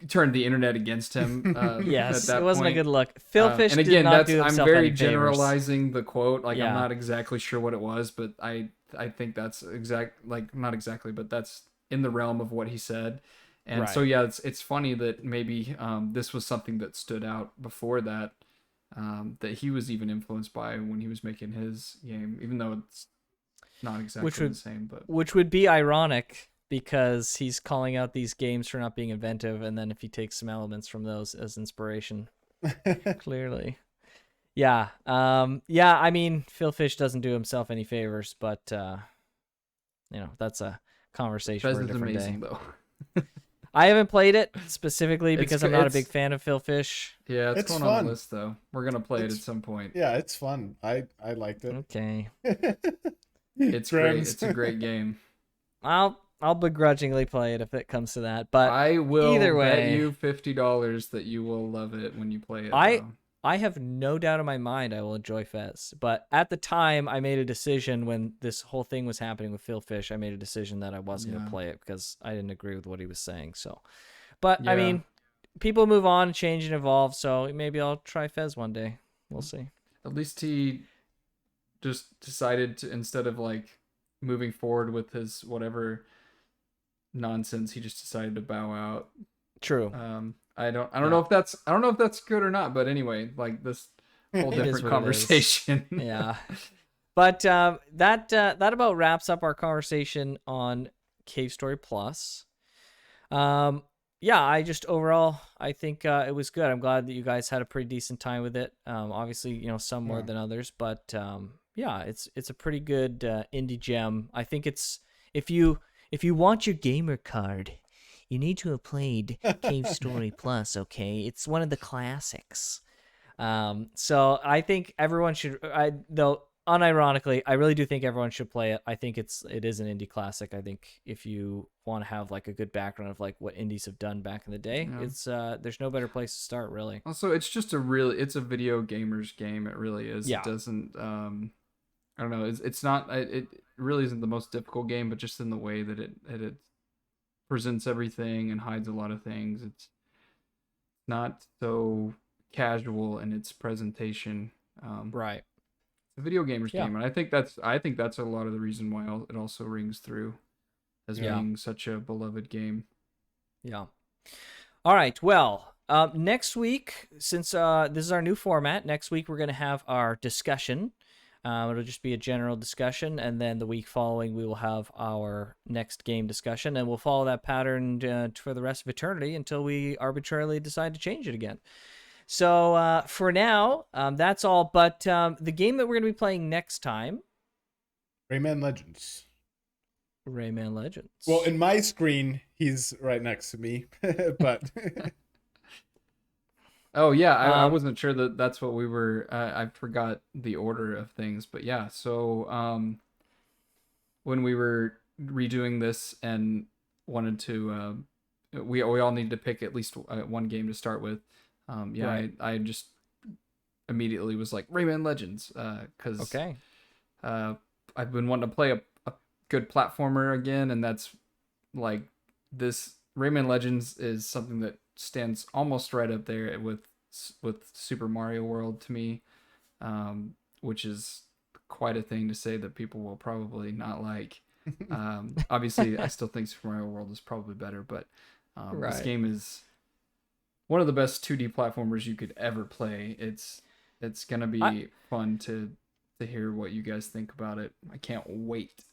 turned the internet against him at Yes, it that wasn't a point. good look. Phil Fish And did again, not that's do I'm himself very any favors. generalizing the quote. Like I'm Yeah, not exactly sure what it was, but I think that's not exactly, but that's in the realm of what he said. And so right. yeah, it's funny that maybe this was something that stood out before that, that he was even influenced by when he was making his game, even though it's not Which exactly the would same. But which would be ironic because he's calling out these games for not being inventive, and then if he takes some elements from those as inspiration, clearly. Yeah. Yeah, I mean, Phil Fish doesn't do himself any favors, but that's a conversation Fez for a is different day. amazing though. I haven't played it specifically It's because I'm not a big fan of Phil Fish. Yeah, it's It's going on the fun. list though. We're gonna play it at It's some point. Yeah, it's fun. I liked it. Okay. It's great. Grams. It's a great game. I'll begrudgingly play it if it comes to that. But I will either bet way, you $50 that you will love it when you play it I though. I have no doubt in my mind I will enjoy Fez. But at the time, I made a decision when this whole thing was happening with Phil Fish. I made a decision that I wasn't going Yeah. to play it because I didn't agree with what he was saying. So, but I Yeah. mean, people move on, change, and evolve. So maybe I'll try Fez one day. We'll see. At least he just decided to, instead of like moving forward with his whatever nonsense, he just decided to bow out. True. I don't Yeah. know if that's good or not, but anyway, like this whole It is different what it is. conversation. Yeah. But that about wraps up our conversation on Cave Story Plus. Yeah, I just overall I think it was good. I'm glad that you guys had a pretty decent time with it. Obviously, some more Yeah. than others, but yeah, it's a pretty good indie gem. I think it's if you want your gamer card, you need to have played Cave Story Plus. Okay, it's one of the classics. So I think everyone should. Though unironically, I really do think everyone should play it. I think it is an indie classic. I think if you want to have like a good background of like what indies have done back in the day, Yeah. it's there's no better place to start really. Also, it's just it's a video gamer's game. It really is. Yeah. It doesn't I don't know. It's not. It really isn't the most difficult game, but just in the way that it presents everything and hides a lot of things. It's not so casual in its presentation. Right. It's a video gamer's Yeah. game, and I think that's a lot of the reason why it also rings through as Yeah. being such a beloved game. Yeah. All right. Well, next week, since this is our new format, next week we're going to have our discussion. It'll just be a general discussion, and then the week following we will have our next game discussion, and we'll follow that pattern for the rest of eternity until we arbitrarily decide to change it again. So for now, that's all. But the game that we're going to be playing next time, Rayman Legends. Rayman Legends. Well, in my screen, he's right next to me, but Oh yeah, I wasn't sure that that's what we were. I forgot the order of things, but yeah. So when we were redoing this and wanted to, we all needed to pick at least one game to start with. Yeah, Right. I just immediately was like Rayman Legends, because Okay. I've been wanting to play a good platformer again, and that's like this Rayman Legends is something that stands almost right up there with Super Mario World to me, which is quite a thing to say that people will probably not like. Obviously, I still think Super Mario World is probably better, but this Right. game is one of the best 2D platformers you could ever play. It's gonna be fun to hear what you guys think about it. I can't wait.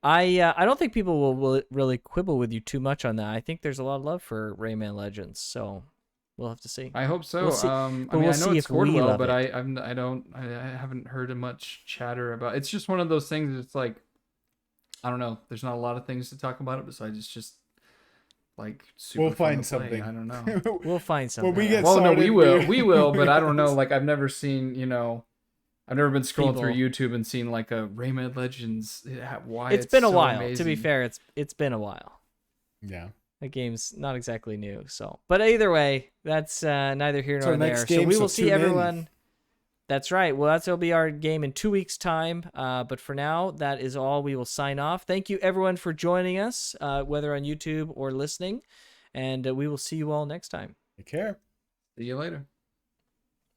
I don't think people will really quibble with you too much on that. I think there's a lot of love for Rayman Legends, so we'll have to see. I hope so. We'll see- I but mean, we'll I know see it's if scored we well, love but it. I haven't heard much chatter about. It's just one of those things. It's like, I don't know. There's not a lot of things to talk about it besides it's just like super we'll fun find to play. something. I don't know. We'll find something. When we get Well, no, started, we will, but I don't know. Like I've never seen, I've never been scrolling through People- YouTube and seen like a Rayman Legends. Why it's been a so while. amazing. To be fair, it's been a while. Yeah. The game's not exactly new, so. But either way, that's neither here It's nor our there. next So game, we so will see tune in. everyone. That's right. Well, that'll be our game in 2 weeks' time. But for now, that is all. We will sign off. Thank you, everyone, for joining us, whether on YouTube or listening. And we will see you all next time. Take care. See you later.